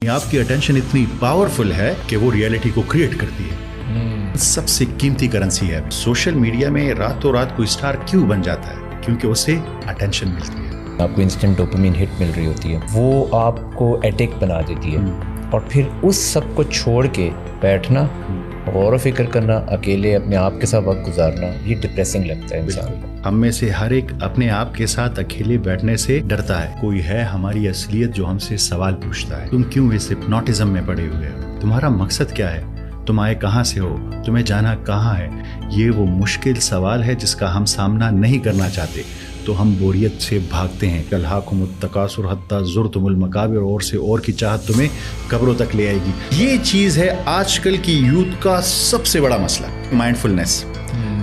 آپ کی اٹینشن اتنی پاورفل ہے کہ وہ ریئلٹی کو کریٹ کرتی ہے. سب سے قیمتی کرنسی ہے. سوشل میڈیا میں راتوں رات کوئی اسٹار کیوں بن جاتا ہے؟ کیونکہ اسے اٹینشن ملتی ہے. آپ کو انسٹنٹ ڈوپامین ہٹ مل رہی ہوتی ہے, وہ آپ کو ایڈکٹ بنا دیتی ہے. اور پھر اس سب کو چھوڑ کے بیٹھنا, غور و فکر کرنا, اکیلے اپنے آپ کے ساتھ وقت گزارنا, یہ ڈپریسنگ لگتا ہے انسان کو. ہم میں سے ہر ایک اپنے آپ کے ساتھ اکیلے بیٹھنے سے ڈرتا ہے. کوئی ہے ہماری اصلیت جو ہم سے سوال پوچھتا ہے, تم کیوں اس ہپنوٹزم میں پڑے ہوئے ہو؟ تمہارا مقصد کیا ہے؟ تم آئے کہاں سے ہو؟ تمہیں جانا کہاں ہے؟ یہ وہ مشکل سوال ہے جس کا ہم سامنا نہیں کرنا چاہتے, تو ہم بوریت سے بھاگتے ہیں. الہاکم التکاثر حتی زرتم المقابر, اور سے اور کی چاہت تمہیں قبروں تک لے آئے گی. یہ چیز ہے آج کل کی یوتھ کا سب سے بڑا مسئلہ, مائنڈ فلنس.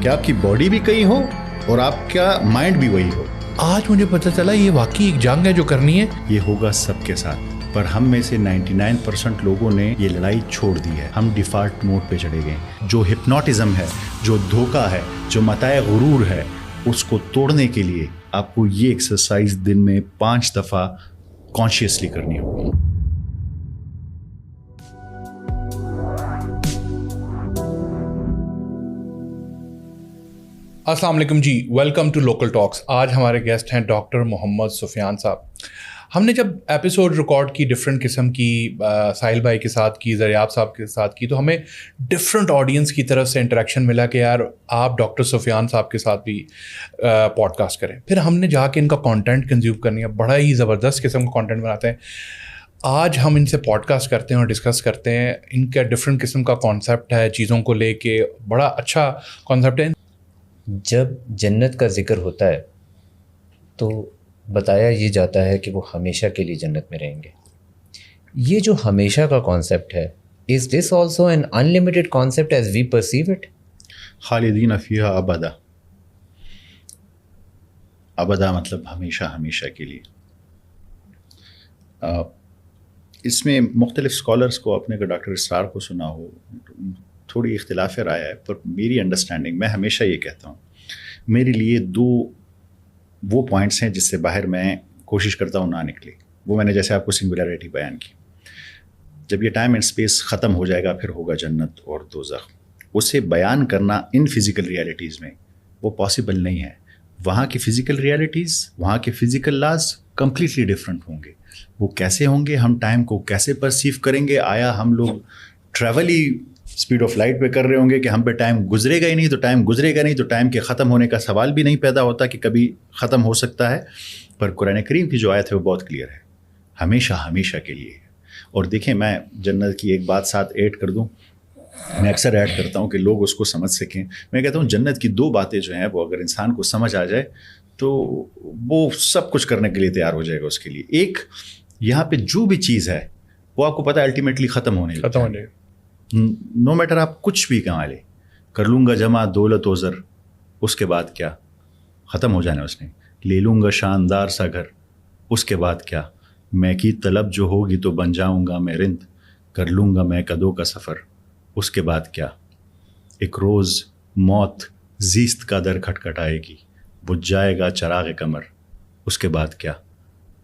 کہ آپ کی باڈی بھی کہیں ہو اور آپ کا مائنڈ بھی وہی ہو. آج مجھے پتہ چلا یہ واقعی ایک جنگ ہے جو کرنی ہے. یہ ہوگا سب کے ساتھ, پر ہم میں سے 99% لوگوں نے یہ لڑائی چھوڑ دی ہے. ہم ڈیفالٹ موڈ پہ چڑھے گئے. جو ہپنوٹزم ہے, جو دھوکہ ہے, جو متاع غرور ہے, اس کو توڑنے کے لیے آپ کو یہ ایکسرسائز دن میں 5 دفعہ کانشیسلی کرنی ہوگی. السلام علیکم جی, ویلکم ٹو لوکل ٹاکس. آج ہمارے گیسٹ ہیں ڈاکٹر محمد سفیان صاحب. ہم نے جب ایپیسوڈ ریکارڈ کی ڈفرینٹ قسم کی, ساحل بھائی کے ساتھ کی, زریاب صاحب کے ساتھ کی, تو ہمیں ڈفرینٹ آڈینس کی طرف سے انٹریکشن ملا کہ یار آپ ڈاکٹر سفیان صاحب کے ساتھ بھی پوڈ کاسٹ کریں. پھر ہم نے جا کے ان کا کانٹینٹ کنزیوم کرنی ہے, بڑا ہی زبردست قسم کا کانٹینٹ بناتے ہیں. آج ہم ان سے پوڈ کاسٹ کرتے ہیں اور ڈسکس کرتے ہیں. ان کا ڈفرینٹ قسم کا کانسیپٹ ہے چیزوں کو لے کے, بڑا اچھا کانسیپٹ ہے. جب جنت کا ذکر ہوتا ہے تو بتایا یہ جاتا ہے کہ وہ ہمیشہ کے لیے جنت میں رہیں گے. یہ جو ہمیشہ کا کانسیپٹ ہے, is this also an unlimited concept as we perceive it? خالدین فیہا ابدا. ابدا مطلب ہمیشہ, ہمیشہ کے لیے. اس میں مختلف اسکالرس کو, اپنے کو ڈاکٹر اسرار کو سنا ہو, تھوڑی اختلاف رائے ہے, پر میری انڈرسٹینڈنگ, میں ہمیشہ یہ کہتا ہوں, میرے لیے 2 وہ پوائنٹس ہیں جس سے باہر میں کوشش کرتا ہوں نہ نکلے. وہ میں نے جیسے آپ کو سنگولیرٹی بیان کی, جب یہ ٹائم اینڈ اسپیس ختم ہو جائے گا پھر ہوگا جنت اور دوزخ. اسے بیان کرنا ان فزیکل ریالٹیز میں وہ پاسبل نہیں ہے. وہاں کی فزیکل ریالٹیز, وہاں کے فزیکل لاز کمپلیٹلی ڈفرینٹ ہوں گے. وہ کیسے ہوں گے, ہم ٹائم کو کیسے پرسیو کریں گے؟ آیا ہم لوگ travel he speed of light پہ کر رہے ہوں گے کہ ہم پہ ٹائم گزرے گا ہی نہیں, تو ٹائم گزرے گا نہیں تو ٹائم کے ختم ہونے کا سوال بھی نہیں پیدا ہوتا کہ کبھی ختم ہو سکتا ہے. پر قرآن کریم کی جو آیت ہے وہ بہت کلیئر ہے, ہمیشہ ہمیشہ کے لیے. اور دیکھیں, میں جنت کی ایک بات ساتھ ایڈ کر دوں, میں اکثر ایڈ کرتا ہوں کہ لوگ اس کو سمجھ سکیں. میں کہتا ہوں جنت کی 2 باتیں جو ہیں وہ اگر انسان کو سمجھ آ جائے تو وہ سب کچھ کرنے کے لیے تیار ہو جائے گا اس کے لیے. ایک, یہاں پہ جو بھی چیز ہے وہ آپ کو پتہ ہے الٹیمیٹلی ختم ہونے گا. نو میٹر آپ کچھ بھی کما لے, کر لوں گا جمع دولت و زر, اس کے بعد کیا؟ ختم ہو جانا اس نے. لے لوں گا شاندار سا گھر, اس کے بعد کیا؟ میں کی طلب جو ہوگی تو بن جاؤں گا میں رند, کر لوں گا میں قدوں کا سفر, اس کے بعد کیا؟ ایک روز موت زیست کا در کھٹکھٹائے گی, بجھ جائے گا چراغ قمر, اس کے بعد کیا؟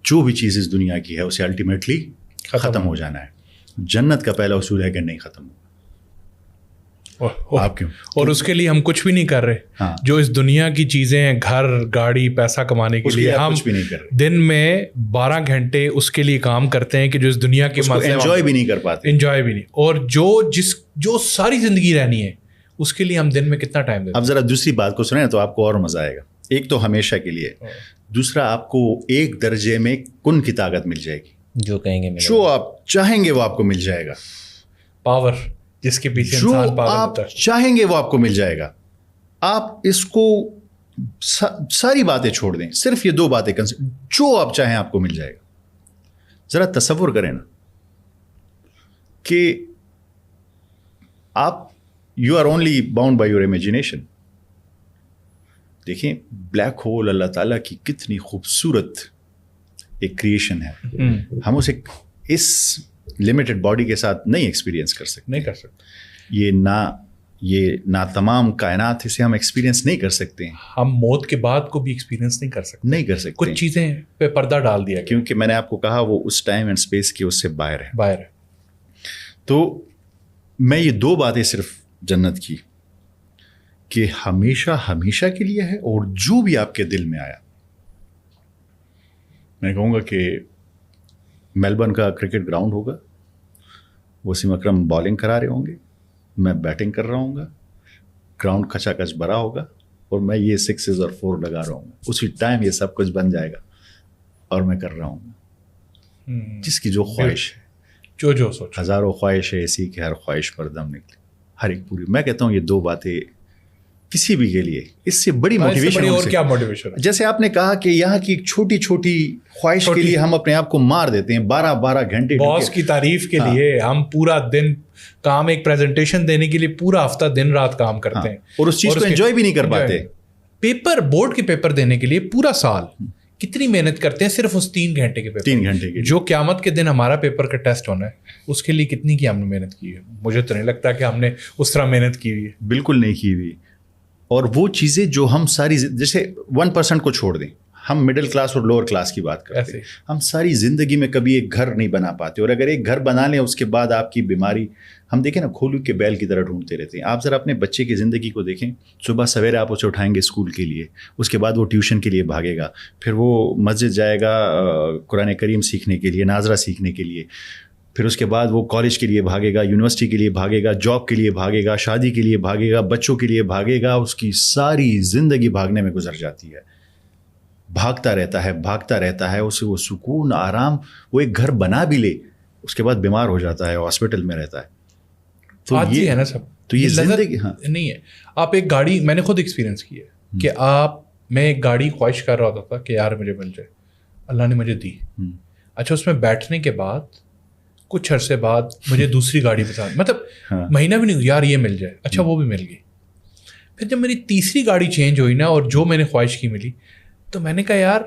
جو بھی چیز اس دنیا کی ہے اسے الٹیمیٹلی ختم ہو جانا ہے. جنت کا پہلا اصول ہے کہ نہیں ختم ہوگا. آپ کیوں؟ اور اس کے لیے ہم کچھ بھی نہیں کر رہے. ہاں. جو اس دنیا کی چیزیں ہیں, گھر گاڑی پیسہ کمانے کے لیے, ہم کچھ بھی نہیں کر رہے. دن میں 12 گھنٹے اس کے لیے کام کرتے ہیں کہ جو اس دنیا کے انجوائے بھی نہیں کر پاتے. انجوائے بھی نہیں. اور جو ساری زندگی رہنی ہے اس کے لیے ہم دن میں کتنا ٹائم دیتے ہیں. اب ذرا دوسری بات کو سنیں تو آپ کو اور مزہ آئے گا. ایک تو ہمیشہ کے لیے, دوسرا آپ کو 1 درجے میں کن کی طاقت مل جائے گی. جو کہیں گے, جو آپ چاہیں گے وہ آپ کو مل جائے گا. پاور جس کے پیچھے جو آپ چاہیں گے وہ آپ کو مل جائے گا. آپ اس کو ساری باتیں چھوڑ دیں, صرف یہ 2 باتیں, جو آپ چاہیں آپ کو مل جائے گا. ذرا تصور کریں نا کہ آپ you are only bound by your imagination. دیکھیں بلیک ہول اللہ تعالیٰ کی کتنی خوبصورت ایک کریشن ہے. ہم اسے اس لمیٹڈ باڈی کے ساتھ نہیں ایکسپیرینس کر سکتے. نہیں کر سکتے. یہ نہ یہ ناتمام کائنات اسے ہم ایکسپیرینس نہیں کر سکتے ہیں. ہم موت کے بعد کو بھی ایکسپیرینس نہیں کر سکتے. کچھ چیزیں پہ پردہ ڈال دیا کیونکہ میں نے آپ کو کہا وہ اس ٹائم اینڈ اسپیس کی اس سے باہر ہے. تو میں یہ 2 باتیں صرف جنت کی کہ ہمیشہ ہمیشہ کے لیے ہے، اور جو بھی آپ کے دل میں آیا. میں کہوں گا کہ میلبرن کا کرکٹ گراؤنڈ ہوگا، وسیم اکرم بالنگ کرا رہے ہوں گے، میں بیٹنگ کر رہا ہوں گا، گراؤنڈ کھچا کچ بھرا ہوگا اور میں یہ 6 اور 4 لگا رہا ہوں گا. اسی ٹائم یہ سب کچھ بن جائے گا اور میں کر رہا ہوں گا. جس کی جو خواہش ہے، جو سوچ، ہزاروں خواہش ہے اسی کی ہر خواہش پر دم نکلے، ہر ایک پوری. میں کہتا ہوں یہ 2 باتیں کسی بھی کے لیے اس سے بڑی موٹیویشن. اور کیا موٹیویشن؟ جیسے آپ نے کہا کہ یہاں کی ایک چھوٹی چھوٹی خواہش کے لیے ہم اپنے آپ کو مار دیتے ہیں 12 گھنٹے. باس کی تعریف کے لیے ہم پورا دن کام، ایک پریزنٹیشن دینے کے لیے پورا ہفتہ دن رات کام کرتے ہیں اور اس چیز کو انجوائے بھی نہیں کر پاتے. پیپر، بورڈ کے پیپر دینے کے لیے پورا سال کتنی محنت کرتے ہیں صرف اس 3 گھنٹے کے پیپر. 3 گھنٹے کے جو قیامت کے دن ہمارا پیپر کا ٹیسٹ ہونا ہے اس کے لیے کتنی کی ہم نے محنت کی ہے. مجھے تو نہیں لگتا کہ ہم نے اس طرح محنت کی ہوئی ہے. بالکل نہیں کی ہوئی. اور وہ چیزیں جو ہم ساری، جیسے 1% کو چھوڑ دیں، ہم مڈل کلاس اور لوور کلاس کی بات کرتے ہیں، ہم ساری زندگی میں کبھی ایک گھر نہیں بنا پاتے. اور اگر ایک گھر بنا لیں اس کے بعد آپ کی بیماری، ہم دیکھیں نا کھولو کے بیل کی طرح ڈھونڈتے رہتے ہیں. آپ ذرا اپنے بچے کی زندگی کو دیکھیں. صبح سویرے آپ اسے اٹھائیں گے اسکول کے لیے، اس کے بعد وہ ٹیوشن کے لیے بھاگے گا، پھر وہ مسجد جائے گا قرآن کریم سیکھنے کے لیے، ناظرہ سیکھنے کے لیے، پھر اس کے بعد وہ کالج کے لیے بھاگے گا، یونیورسٹی کے لیے بھاگے گا، جاب کے لیے بھاگے گا، شادی کے لیے بھاگے گا، بچوں کے لیے بھاگے گا. اس کی ساری زندگی بھاگنے میں گزر جاتی ہے. بھاگتا رہتا ہے. اسے وہ سکون، آرام، وہ ایک گھر بنا بھی لے اس کے بعد بیمار ہو جاتا ہے، ہاسپٹل میں رہتا ہے. تو یہ ہے نا سب، تو یہ زندگی نہیں ہے. آپ ایک گاڑی، میں نے خود ایکسپیرینس کی ہے کہ میں ایک گاڑی خواہش کر رہا ہوتا تھا کہ یار مجھے مل جائے، اللہ نے مجھے دی. اچھا اس میں بیٹھنے کے بعد کچھ عرصے بعد مجھے دوسری گاڑی پسند، مطلب مہینہ بھی نہیں یار یہ مل جائے. اچھا وہ بھی مل گئی. پھر جب میری تیسری گاڑی چینج ہوئی نا اور جو میں نے خواہش کی ملی، تو میں نے کہا یار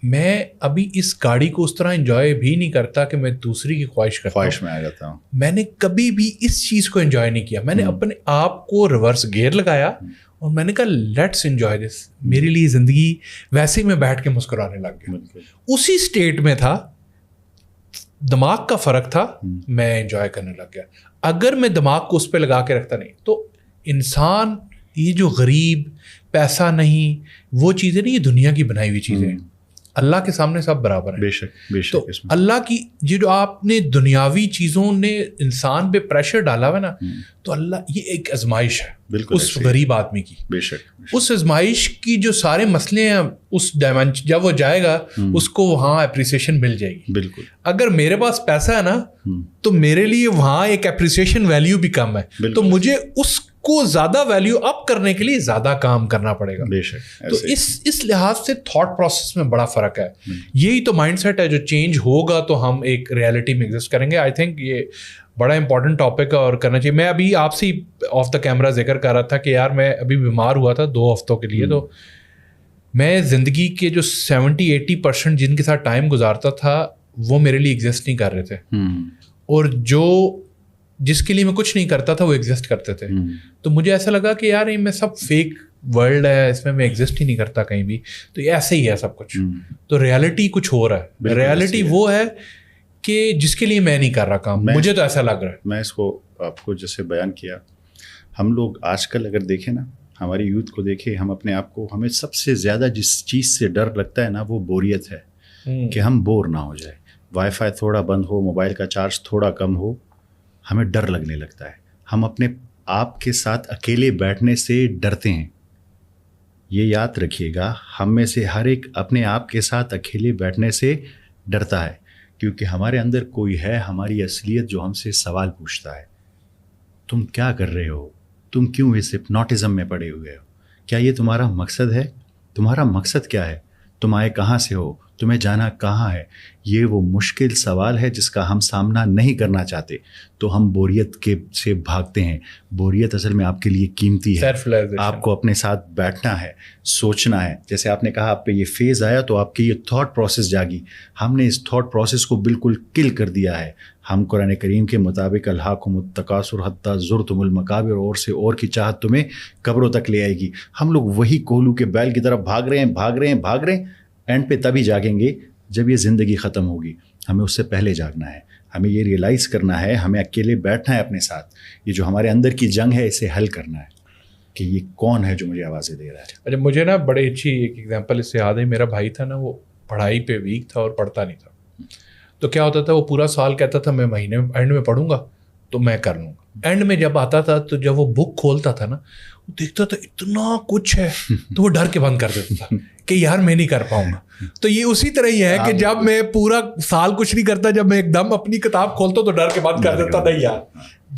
میں ابھی اس گاڑی کو اس طرح انجوائے بھی نہیں کرتا کہ میں دوسری کی خواہش میں آ جاتا ہوں. میں نے کبھی بھی اس چیز کو انجوائے نہیں کیا. میں نے اپنے آپ کو ریورس گیئر لگایا اور میں نے کہا لیٹس انجوائے دس. میرے لیے زندگی ویسے ہی میں بیٹھ کے مسکرانے لگ گیا. اسی اسٹیٹ میں تھا، دماغ کا فرق تھا، میں انجوائے کرنے لگ گیا. اگر میں دماغ کو اس پہ لگا کے رکھتا نہیں تو انسان، یہ جو غریب، پیسہ نہیں، وہ چیزیں نہیں، یہ دنیا کی بنائی ہوئی چیزیں ہیں. اللہ کے سامنے سب برابر ہیں. بے شک. تو اللہ کی جو آپ نے دنیاوی چیزوں نے انسان پہ پریشر ڈالا ہوا نا، تو اللہ یہ ایک آزمائش ہے بالکل اس غریب آدمی کی. بے شک. اس آزمائش کی جو سارے مسئلے ہیں، اس ڈائمینشن جب وہ جائے گا اس کو وہاں اپریسیشن مل جائے گی. بالکل. اگر میرے پاس پیسہ ہے نا تو میرے لیے وہاں ایک اپریسیشن ویلیو بھی کم ہے، تو مجھے اس کو زیادہ ویلیو اپ کرنے کے لیے زیادہ کام کرنا پڑے گا. بے شک. تو اس لحاظ سے تھاٹ پروسیس میں بڑا فرق ہے. یہی تو مائنڈ سیٹ ہے جو چینج ہوگا تو ہم ایک ریئلٹی میں ایگزسٹ کریں گے. آئی تھنک یہ بڑا امپورٹنٹ ٹاپک ہے اور کرنا چاہیے. میں ابھی آپ سے آف دا کیمرہ ذکر کر رہا تھا کہ یار میں ابھی بیمار ہوا تھا 2 ہفتوں کے لیے، تو میں زندگی کے جو 70-80% جن کے ساتھ ٹائم گزارتا تھا وہ میرے لیے ایگزسٹ نہیں کر رہے تھے، اور جس کے لیے میں کچھ نہیں کرتا تھا وہ ایگزسٹ کرتے تھے. تو مجھے ایسا لگا کہ یار یہ میں سب فیک ورلڈ ہے، اس میں ایگزسٹ ہی نہیں کرتا کہیں بھی، تو یہ ایسے ہی ہے سب کچھ. تو ریئلٹی کچھ ہو رہا ہے. ریئلٹی وہ ہے کہ جس کے لیے میں نہیں کر رہا کام. مجھے تو ایسا لگ رہا ہے. میں اس کو آپ کو جیسے بیان کیا، ہم لوگ آج کل اگر دیکھیں نا، ہماری یوتھ کو دیکھیں، ہم اپنے آپ کو، ہمیں سب سے زیادہ جس چیز سے ڈر لگتا ہے نا وہ بوریت ہے، کہ ہم بور نہ ہو جائے. وائی فائی تھوڑا بند ہو، موبائل کا چارج تھوڑا کم ہو، ہمیں ڈر لگنے لگتا ہے. ہم اپنے آپ کے ساتھ اکیلے بیٹھنے سے ڈرتے ہیں. یہ یاد رکھیے گا، ہم میں سے ہر ایک اپنے آپ کے ساتھ اکیلے بیٹھنے سے ڈرتا ہے، کیونکہ ہمارے اندر کوئی ہے، ہماری اصلیت، جو ہم سے سوال پوچھتا ہے، تم کیا کر رہے ہو؟ تم کیوں اس ہپنوٹزم میں پڑے ہوئے ہو؟ کیا یہ تمہارا مقصد ہے؟ تمہارا مقصد کیا ہے؟ تم آئے کہاں سے ہو؟ تمہیں جانا کہاں ہے. یہ وہ مشکل سوال ہے جس کا ہم سامنا نہیں کرنا چاہتے, تو ہم بوریت سے بھاگتے ہیں. بوریت اصل میں آپ کے لیے قیمتی ہے. آپ کو اپنے ساتھ بیٹھنا ہے, سوچنا ہے. جیسے آپ نے کہا آپ پہ یہ فیز آیا تو آپ کی یہ تھاٹ پروسیس جاگی. ہم نے اس تھاٹ پروسیس کو بالکل کل کر دیا ہے. ہم قرآن کریم کے مطابق الہاکم التکاثر حتی زرتم المقابر, اور سے اور کی چاہت تمہیں قبروں تک لے آئے گی. ہم لوگ وہی کوہلو کے بیل کی طرف بھاگ رہے ہیں. اینڈ پہ تبھی جاگیں گے جب یہ زندگی ختم ہوگی. ہمیں اس سے پہلے جاگنا ہے. ہمیں یہ ریئلائز کرنا ہے, ہمیں اکیلے بیٹھنا ہے اپنے ساتھ. یہ جو ہمارے اندر کی جنگ ہے اسے حل کرنا ہے کہ یہ کون ہے جو مجھے آوازیں دے رہا ہے. اچھا, مجھے نا بڑی اچھی ایک ایگزامپل اس سے یاد ہے. میرا بھائی تھا نا, وہ پڑھائی پہ ویک تھا اور پڑھتا نہیں تھا. تو کیا ہوتا تھا, وہ پورا سال کہتا تھا میں مہینے اینڈ میں پڑھوں گا تو میں کر لوں گا. اینڈ میں جب آتا تھا تو جب وہ بک کھولتا تھا نا, وہ دیکھتا تھا اتنا کچھ ہے, تو وہ ڈر کے بند کر دیتا تھا کہ یار میں نہیں کر پاؤں گا. تو یہ اسی طرح ہی ہے کہ جب میں پورا سال کچھ نہیں کرتا, جب میں ایک دم اپنی کتاب کھولتا ہوں تو ڈر کے بند کر دیتا, نہیں یار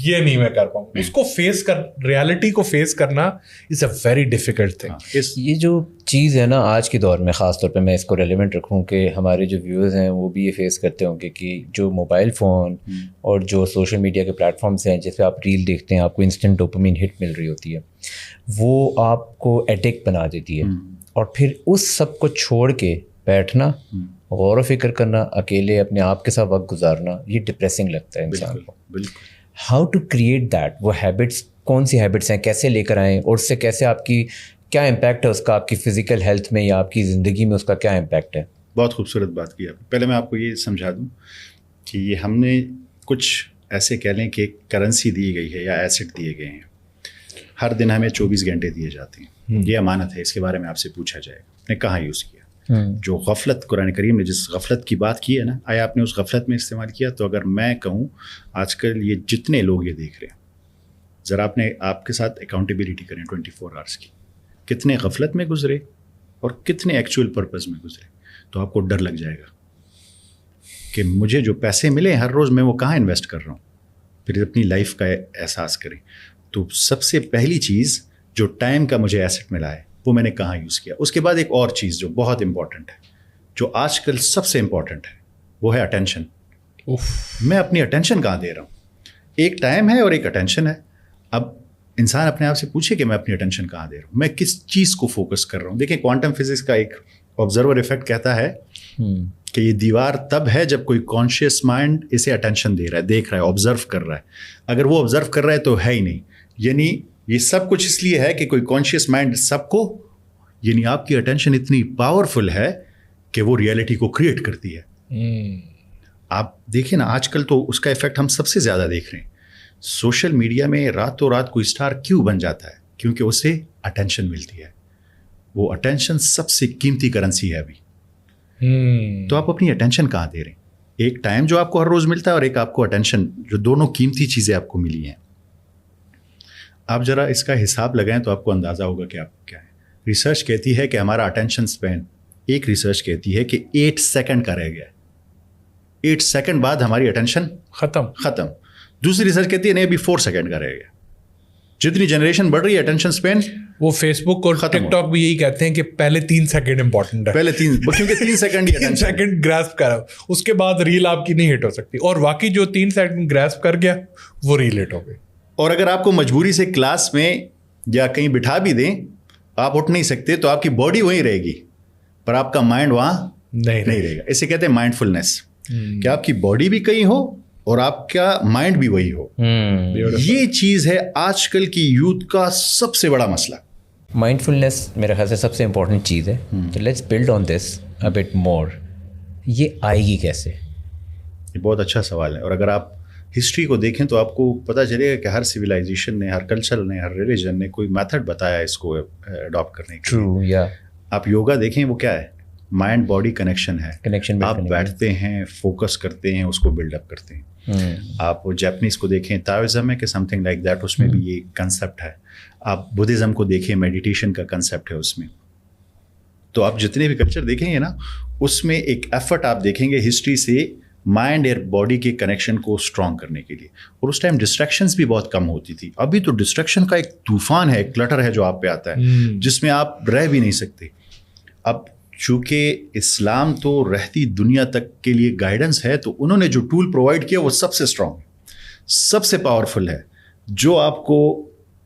یہ نہیں میں کر پاؤں. اس کو فیس کر, ریالٹی کو فیس کرنا از اے ویری ڈیفیکلٹ تھنگ. یہ جو چیز ہے نا آج کے دور میں, خاص طور پہ میں اس کو ریلیونٹ رکھوں کہ ہمارے جو ویورز ہیں وہ بھی یہ فیس کرتے ہوں گے کہ جو موبائل فون اور جو سوشل میڈیا کے پلیٹ فارمس ہیں جس پہ آپ ریل دیکھتے ہیں, آپ کو انسٹنٹ ڈوپامین ہٹ مل رہی ہوتی ہے, وہ آپ کو ایڈکٹ بنا دیتی ہے. اور پھر اس سب کو چھوڑ کے بیٹھنا, غور و فکر کرنا, اکیلے اپنے آپ کے ساتھ وقت گزارنا, یہ ڈپریسنگ لگتا ہے انسان کو. بالکل. ہاؤ ٹو کریٹ دیٹ, وہ ہیبٹس کون سی ہیبٹس ہیں, کیسے لے کر آئیں, اور اس سے کیسے آپ کی کیا امپیکٹ ہے اس کا آپ کی فزیکل ہیلتھ میں یا آپ کی زندگی میں اس کا کیا امپیکٹ ہے؟ بہت خوبصورت بات کی آپ نے. پہلے میں آپ کو یہ سمجھا دوں کہ یہ ہم نے کچھ ایسے کہہ لیں کہ کرنسی دی گئی ہے یا ایسٹ دیے گئے ہیں. ہر دن ہمیں 24 گھنٹے دیے جاتے ہیں. یہ امانت ہے, اس کے بارے میں آپ سے پوچھا جائے گا نے کہاں یوز کیا. جو غفلت قرآن کریم نے جس غفلت کی بات کی ہے نا, آیا آپ نے اس غفلت میں استعمال کیا؟ تو اگر میں کہوں آج کل یہ جتنے لوگ یہ دیکھ رہے ہیں, ذرا آپ کے ساتھ اکاؤنٹیبلٹی کریں 24 آورس کی, کتنے غفلت میں گزرے اور کتنے ایکچوئل پرپز میں گزرے, تو آپ کو ڈر لگ جائے گا کہ مجھے جو پیسے ملے ہر روز میں وہ کہاں انویسٹ کر رہا ہوں. پھر اپنی لائف کا احساس کریں. تو سب سے پہلی چیز جو ٹائم کا مجھے ایسٹ ملا ہے وہ میں نے کہاں یوز کیا. اس کے بعد ایک اور چیز جو بہت امپورٹنٹ ہے, جو آج کل سب سے امپورٹنٹ ہے, وہ ہے اٹینشن. میں اپنی اٹینشن کہاں دے رہا ہوں. ایک ٹائم ہے اور ایک اٹینشن ہے. اب انسان اپنے آپ سے پوچھے کہ میں اپنی اٹینشن کہاں دے رہا ہوں, میں کس چیز کو فوکس کر رہا ہوں. دیکھیں کوانٹم فزکس کا ایک آبزرور ایفیکٹ کہتا ہے کہ یہ دیوار تب ہے جب کوئی کانشیس مائنڈ اسے اٹینشن دے رہا ہے, دیکھ رہا ہے, آبزرو کر رہا ہے. اگر وہ آبزرو کر رہا ہے تو ہے ہی نہیں. یعنی یہ سب کچھ اس لیے ہے کہ کوئی کانشیس مائنڈ سب کو, یعنی آپ کی اٹینشن اتنی پاورفل ہے کہ وہ ریئلٹی کو کریٹ کرتی ہے. آپ دیکھیں نا آج کل تو اس کا ایفیکٹ ہم سب سے زیادہ دیکھ رہے ہیں. سوشل میڈیا میں راتوں رات کوئی اسٹار کیوں بن جاتا ہے؟ کیونکہ اسے اٹینشن ملتی ہے. وہ اٹینشن سب سے قیمتی کرنسی ہے ابھی. تو آپ اپنی اٹینشن کہاں دے رہے ہیں؟ ایک ٹائم جو آپ کو ہر روز ملتا ہے اور ایک آپ کو اٹینشن, جو دونوں قیمتی چیزیں آپ کو ملی ہیں. آپ ذرا اس کا حساب لگائیں تو آپ کو اندازہ ہوگا کہ آپ کیا ہے. ریسرچ کہتی ہے کہ ہمارا اٹینشن سپین, ایک ریسرچ کہتی ہے کہ 8 سیکنڈ کا رہ گیا ہے. 8 سیکنڈ بعد ہماری اٹینشن ختم. دوسری ریسرچ کہتی ہے نہیں ابھی 4 سیکنڈ کا رہ گیا. جتنی جنریشن بڑھ رہی ہے اٹینشن سپین, وہ فیس بک اور ٹک ٹاک بھی یہی کہتے ہیں کہ پہلے 3 سیکنڈ امپورٹنٹ ہے. پہلے 3, کیونکہ 3 سیکنڈ ہی 3 سیکنڈ گراسپ کرا, اس کے بعد ریل آپ کی نہیں ہٹ ہو سکتی. اور واقعی جو 3 سیکنڈ گراسپ کر گیا وہ ریل ہٹ ہو گئی. اور اگر آپ کو مجبوری سے کلاس میں یا کہیں بٹھا بھی دیں, آپ اٹھ نہیں سکتے, تو آپ کی باڈی وہیں رہے گی پر آپ کا مائنڈ وہاں نہیں رہے گا. اسے کہتے ہیں مائنڈ فلنس, کہ آپ کی باڈی بھی کہیں ہو اور آپ کا مائنڈ بھی وہی ہو. یہ چیز ہے آج کل کی یوتھ کا سب سے بڑا مسئلہ. مائنڈ فلنس میرے خیال سے سب سے امپورٹنٹ چیز ہے. تو let's build on this a bit more. یہ آئے گی کیسے؟ یہ بہت اچھا سوال ہے. اور اگر آپ ہسٹری کو دیکھیں تو آپ کو پتہ چلے گا کہ ہر سویلائزیشن نے, ہر کلچر نے, ہر ریلیجن نے کوئی میتھڈ بتایا اس کو اڈاپٹ کرنے کے لیے. آپ یوگا دیکھیں, وہ کیا ہے؟ مائنڈ باڈی کنیکشن ہے. آپ بیٹھتے ہیں, فوکس کرتے ہیں, اس کو بلڈ اپ کرتے ہیں. آپ جیپنیز کو دیکھیں, تاؤزم ہے کہ سم تھنگ لائک دیٹ, اس میں بھی یہ کنسیپٹ ہے. آپ بدھزم کو دیکھیں, میڈیٹیشن کا کنسیپٹ ہے اس میں. تو آپ جتنے بھی کلچر دیکھیں گے نا, اس میں ایک ایفرٹ آپ دیکھیں گے ہسٹری سے مائنڈ اور باڈی کے کنیکشن کو اسٹرانگ کرنے کے لیے. اور اس ٹائم ڈسٹریکشنز بھی بہت کم ہوتی تھی. ابھی تو ڈسٹریکشن کا ایک طوفان ہے, ایک کلٹر ہے جو آپ پہ آتا ہے, جس میں آپ رہ بھی نہیں سکتے. اب چونکہ اسلام تو رہتی دنیا تک کے لیے گائیڈنس ہے، تو انہوں نے جو ٹول پرووائڈ کیا وہ سب سے اسٹرانگ ہے، سب سے پاورفل ہے، جو آپ کو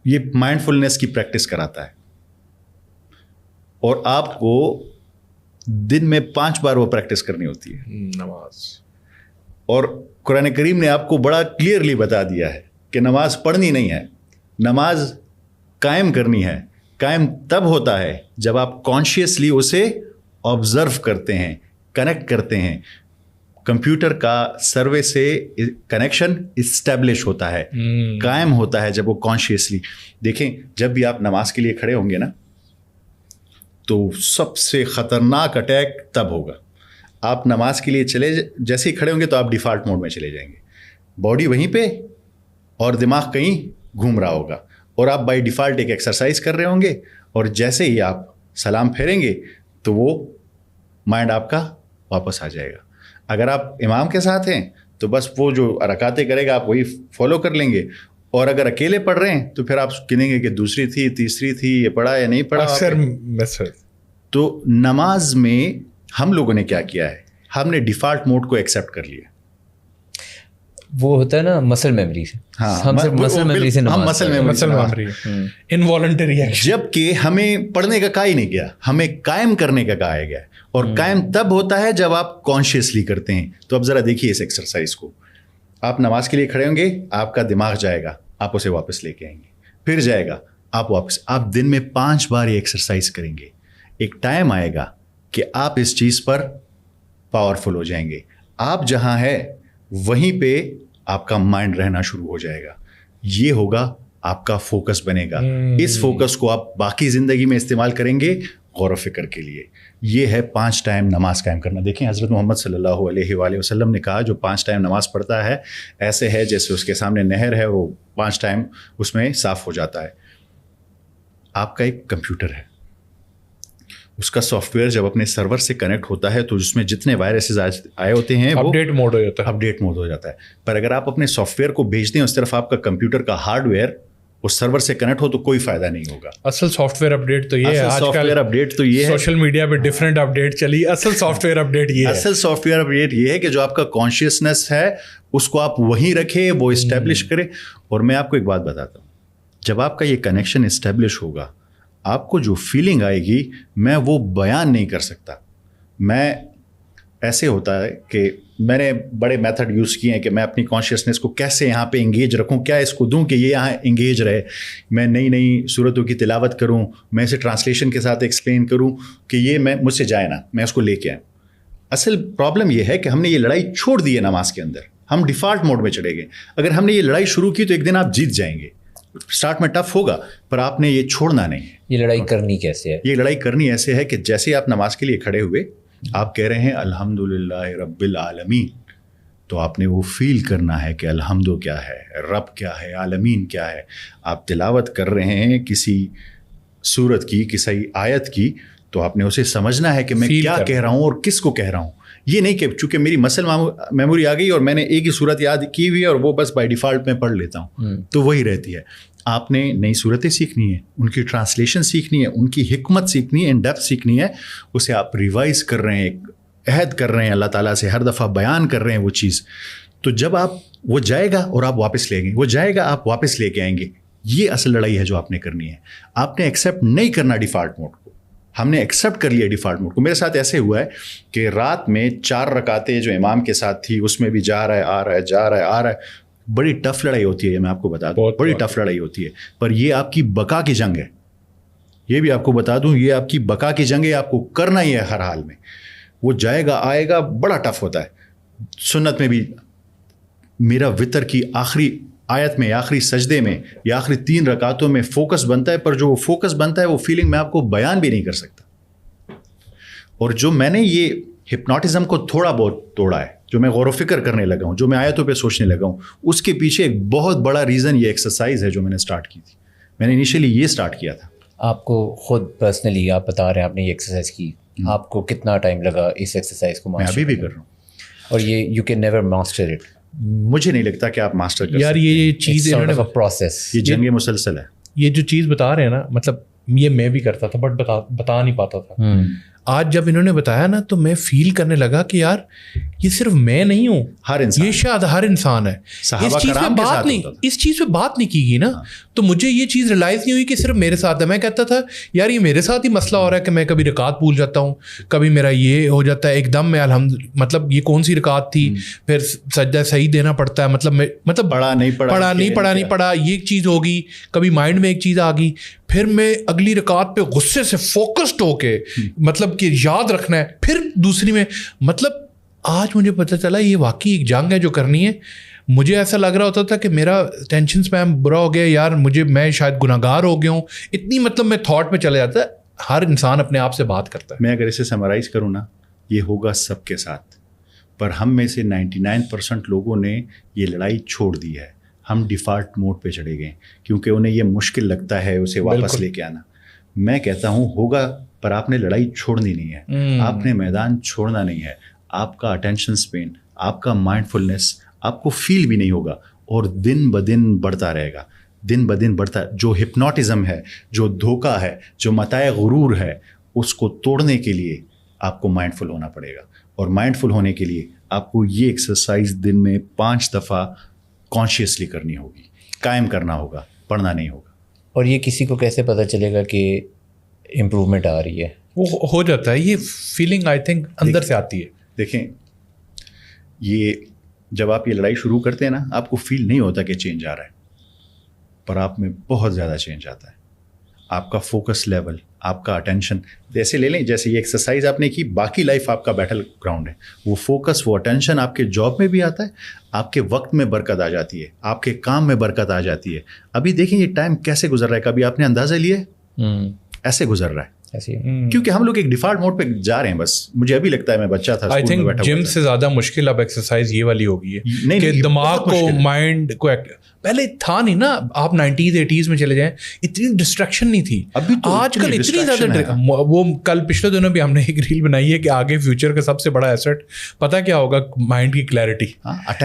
یہ مائنڈ فلنس کی پریکٹس کراتا ہے، اور آپ کو دن میں 5 بار وہ پریکٹس کرنی ہوتی ہے نماز. اور قرآن کریم نے آپ کو بڑا کلیئرلی بتا دیا ہے کہ نماز پڑھنی نہیں ہے، نماز قائم کرنی ہے. قائم تب ہوتا ہے جب آپ کانشیسلی اسے آبزرو کرتے ہیں، کنیکٹ کرتے ہیں. کمپیوٹر کا سروے سے کنیکشن اسٹیبلش ہوتا ہے، قائم ہوتا ہے جب وہ کانشیسلی. دیکھیں جب بھی آپ نماز کے لیے کھڑے ہوں گے نا، تو سب سے خطرناک اٹیک تب ہوگا. آپ نماز کے لیے جیسے ہی کھڑے ہوں گے تو آپ ڈیفالٹ موڈ میں چلے جائیں گے، باڈی وہیں پہ اور دماغ کہیں گھوم رہا ہوگا، اور آپ بائی ڈیفالٹ ایک ایکسرسائز کر رہے ہوں گے، اور جیسے ہی آپ سلام پھیریں گے تو وہ مائنڈ آپ کا واپس آ جائے گا. اگر آپ امام کے ساتھ ہیں تو بس وہ جو رکعتیں کرے گا آپ وہی فالو کر لیں گے، اور اگر اکیلے پڑھ رہے ہیں تو پھر آپ گنیں گے کہ دوسری تھی، تیسری تھی، یہ پڑھا یا نہیں پڑھا. تو نماز میں ہم لوگوں نے کیا کیا ہے، ہم نے ڈیفالٹ موڈ کو ایکسیپٹ کر لیا. وہ ہوتا ہے نا مسل میموری سے. ہم صرف مسل میموری سے انوالنٹری ہے، جبکہ ہمیں پڑھنے کا کہا ہی نہیں گیا، ہمیں قائم کرنے کا کہا گیا. اور قائم تب ہوتا ہے جب آپ کانشیسلی کرتے ہیں. تو اب ذرا دیکھیے اس ایکسرسائز کو. آپ نماز کے لیے کھڑے ہوں گے، آپ کا دماغ جائے گا، آپ اسے واپس لے کے آئیں گے، پھر جائے گا، آپ واپس. آپ دن میں 5 بار یہ ایکسرسائز کریں گے. ایک ٹائم آئے گا کہ آپ اس چیز پر پاورفل ہو جائیں گے. آپ جہاں ہے وہیں پہ آپ کا مائنڈ رہنا شروع ہو جائے گا. یہ ہوگا آپ کا فوکس بنے گا. اس فوکس کو آپ باقی زندگی میں استعمال کریں گے غور و فکر کے لیے. یہ ہے 5 ٹائم نماز قائم کرنا. دیکھیں حضرت محمد صلی اللہ علیہ وآلہ وسلم نے کہا جو 5 ٹائم نماز پڑھتا ہے ایسے ہے جیسے اس کے سامنے نہر ہے، وہ 5 ٹائم اس میں صاف ہو جاتا ہے. آپ کا ایک کمپیوٹر ہے، اس کا سافٹ ویئر جب اپنے سرور سے کنیکٹ ہوتا ہے تو اس میں جتنے وائرسز آئے ہوتے ہیں وہ اپڈیٹ موڈ ہو جاتا ہے. پر اگر آپ اپنے سافٹ ویئر کو بھیج دیں اس طرف آپ کا کمپیوٹر کا ہارڈ ویئر اس سرور سے کنیکٹ ہو تو کوئی فائدہ نہیں ہوگا. اصل سافٹ ویئر اپڈیٹ تو یہ ہے، آج کل اپڈیٹ تو یہ ہے، سوشل میڈیا پہ ڈفرینٹ اپڈیٹ چلی. اصل سافٹ ویئر اپڈیٹ یہ ہے، اصل سافٹ ویئر اپڈیٹ یہ ہے کہ جو آپ کا کانشیسنس ہے اس کو آپ وہیں رکھیں، وہ اسٹیبلش کریں. اور میں آپ کو ایک بات بتاتا ہوں، جب آپ کا یہ کنیکشن اسٹیبلش ہوگا آپ کو جو فیلنگ آئے گی میں وہ بیان نہیں کر سکتا. میں ایسے ہوتا ہے کہ میں نے بڑے میتھڈ یوز کیے ہیں کہ میں اپنی کانشیسنس کو کیسے یہاں پہ انگیج رکھوں، کیا اس کو دوں کہ یہ یہاں انگیج رہے. میں نئی نئی صورتوں کی تلاوت کروں، میں اسے ٹرانسلیشن کے ساتھ ایکسپلین کروں کہ یہ میں مجھ سے جائے نا، میں اس کو لے کے آؤں. اصل پرابلم یہ ہے کہ ہم نے یہ لڑائی چھوڑ دی ہے نماز کے اندر، ہم ڈیفالٹ موڈ میں چلے گئے. اگر ہم نے یہ لڑائی شروع کی تو ایک دن آپ جیت جائیں گے. اسٹارٹ میں ٹف ہوگا پر آپ نے یہ چھوڑنا نہیں ہے. یہ لڑائی کرنی کیسے ہے؟ یہ لڑائی کرنی ایسے ہے کہ جیسے آپ نماز کے لیے کھڑے ہوئے آپ کہہ رہے ہیں الحمدللہ رب العالمین، تو آپ نے وہ فیل کرنا ہے کہ الحمد کیا ہے، رب کیا ہے، عالمین کیا ہے. آپ تلاوت کر رہے ہیں کسی سورت کی، کسی آیت کی، تو آپ نے اسے سمجھنا ہے کہ میں کیا کہہ رہا ہوں اور کس کو کہہ رہا ہوں. یہ نہیں کہ چونکہ میری مسل میموری آ گئی اور میں نے ایک ہی صورت یاد کی ہوئی ہے اور وہ بس بائی ڈیفالٹ میں پڑھ لیتا ہوں تو وہی رہتی ہے. آپ نے نئی صورتیں سیکھنی ہے، ان کی ٹرانسلیشن سیکھنی ہے، ان کی حکمت سیکھنی ہے، ان ڈیپتھ سیکھنی ہے. اسے آپ ریوائز کر رہے ہیں، عہد کر رہے ہیں اللہ تعالیٰ سے، ہر دفعہ بیان کر رہے ہیں وہ چیز. تو جب آپ وہ جائے گا اور آپ واپس لے گئے، وہ جائے گا آپ واپس لے کے آئیں گے. یہ اصل لڑائی ہے جو آپ نے کرنی ہے. آپ نے ایکسیپٹ نہیں کرنا ڈیفالٹ موڈ کو. ہم نے ایکسیپٹ کر لیا ڈیفالٹ موڈ کو. میرے ساتھ ایسے ہوا ہے کہ رات میں 4 رکعتیں جو امام کے ساتھ تھی اس میں بھی جا رہا ہے آ رہا ہے، جا رہا ہے آ رہا ہے. بڑی ٹف لڑائی ہوتی ہے یہ میں آپ کو بتا دوں، بڑی ٹف لڑائی ہوتی ہے. پر یہ آپ کی بقا کی جنگ ہے. یہ بھی آپ کو بتا دوں یہ آپ کی بقا کی جنگ ہے. آپ کو کرنا ہی ہے ہر حال میں. وہ جائے گا آئے گا، بڑا ٹف ہوتا ہے. سنت میں بھی میرا وطر کی آخری آیت میں، آخری سجدے میں یا آخری 3 رکعتوں میں فوکس بنتا ہے. پر جو فوکس بنتا ہے وہ فیلنگ میں آپ کو بیان بھی نہیں کر سکتا. اور جو میں نے یہ ہپنوٹزم کو تھوڑا بہت توڑا ہے، جو میں غور و فکر کرنے لگا ہوں، جو میں آیتوں پہ سوچنے لگا ہوں، اس کے پیچھے ایک بہت بڑا ریزن یہ ایکسرسائز ہے جو میں نے اسٹارٹ کی تھی. میں نے انیشیلی یہ اسٹارٹ کیا تھا. آپ کو خود پرسنلی آپ بتا رہے ہیں آپ نے یہ ایکسرسائز کی، آپ کو کتنا ٹائم لگا اس ایکسرسائز کو؟ میں ابھی بھی کر رہا ہوں. اور یہ you can never master it. مجھے نہیں لگتا کہ آپ ماسٹر کر یار. یہ چیز پروسیس، یہ جنگ مسلسل ہے. یہ جو چیز بتا رہے ہیں نا، مطلب یہ میں بھی کرتا تھا بٹ بتا نہیں پاتا تھا. آج جب انہوں نے بتایا نا تو میں فیل کرنے لگا کہ یار یہ صرف میں نہیں ہوں, ہر انسان, یہ شاید ہر انسان ہے. اس چیز پہ بات نہیں, اس چیز پہ بات نہیں کی گئی نا, تو مجھے یہ چیز ریلائز نہیں ہوئی کہ صرف میرے ساتھ ہے. میں کہتا تھا یار یہ میرے ساتھ ہی مسئلہ ہو رہا ہے کہ میں کبھی رکعت بھول جاتا ہوں, کبھی میرا یہ ہو جاتا ہے ایک دم میں مطلب یہ کون سی رکعت تھی, پھر سجدہ صحیح دینا پڑتا ہے, مطلب پڑھا نہیں پڑھا یہ چیز ہوگی, کبھی مائنڈ میں ایک چیز آ گئی, پھر میں اگلی رکعت پہ غصے سے فوکسڈ ہو کے مطلب کہ یاد رکھنا ہے, پھر دوسری میں مطلب آج مجھے پتہ چلا یہ واقعی ایک جنگ ہے جو کرنی ہے. مجھے ایسا لگ رہا ہوتا تھا کہ میرا ٹینشن اسپیم برا ہو گیا یار, میں شاید گناہ گار ہو گیا ہوں, اتنی مطلب میں تھاٹ میں چلے جاتا ہے. ہر انسان اپنے آپ سے بات کرتا ہے. میں اگر اسے سمرائز کروں نا, یہ ہوگا سب کے ساتھ, پر ہم میں سے 99% لوگوں نے یہ لڑائی چھوڑ دی ہے. ہم ڈیفالٹ موڈ پہ چڑے گئے کیونکہ انہیں یہ مشکل لگتا ہے اسے واپس لے کے آنا. میں کہتا ہوں ہوگا, پر آپ نے لڑائی چھوڑنی نہیں ہے, آپ نے میدان چھوڑنا نہیں ہے. آپ کا اٹینشن اسپین, آپ کا مائنڈ فلنس آپ کو فیل بھی نہیں ہوگا, اور دن بدن بڑھتا رہے گا, دن بدن بڑھتا. جو ہپنوٹزم ہے, جو دھوکہ ہے, جو متاع غرور ہے, اس کو توڑنے کے لیے آپ کو مائنڈ فل ہونا پڑے گا. اور مائنڈ فل ہونے کے لیے آپ کو یہ ایکسرسائز دن میں 5 دفعہ کانشیسلی کرنی ہوگی, قائم کرنا ہوگا, پڑھنا نہیں ہوگا. اور یہ کسی کو کیسے پتہ چلے گا کہ امپرومنٹ آ رہی ہے؟ وہ ہو جاتا ہے, یہ فیلنگ آئی تھنک اندر سے آتی ہے. دیکھیں, یہ جب آپ یہ لڑائی شروع کرتے ہیں نا, آپ کو فیل نہیں ہوتا کہ چینج آ رہا ہے, پر آپ میں بہت زیادہ چینج آتا ہے. آپ کا فوکس لیول, آپ کا اٹینشن, جیسے لے لیں جیسے یہ ایکسرسائز آپ نے کی, باقی لائف آپ کا بیٹل گراؤنڈ ہے. وہ فوکس, وہ اٹینشن آپ کے جاب میں بھی آتا ہے, آپ کے وقت میں برکت آ جاتی ہے, آپ کے کام میں برکت آ جاتی ہے. ابھی دیکھیں یہ ٹائم کیسے گزر رہا ہے, کبھی آپ نے اندازہ لیا ہے؟ ایسے گزر رہا ہے, کیونکہ ہم لوگ ایک ڈیفالٹ موڈ پہ جا رہے ہیں. بس مجھے ابھی لگتا ہے, میں بچہ تھا آئی تھنک جم سے زیادہ مشکل اب ایکسرسائز یہ والی ہو گئی ہے کہ دماغ کو, مائنڈ کو, پہلے تھا نہیں نا. آپ 90s 80s میں چلے جائیں, اتنی ڈسٹریکشن نہیں تھی. آج کل اتنی زیادہ, وہ کل پچھلے دنوں بھی ہم نے ایک ریل بنائی ہے کہ آگے فیوچر کا سب سے بڑا ایسٹ پتا کیا ہوگا, مائنڈ کی کلیئرٹی.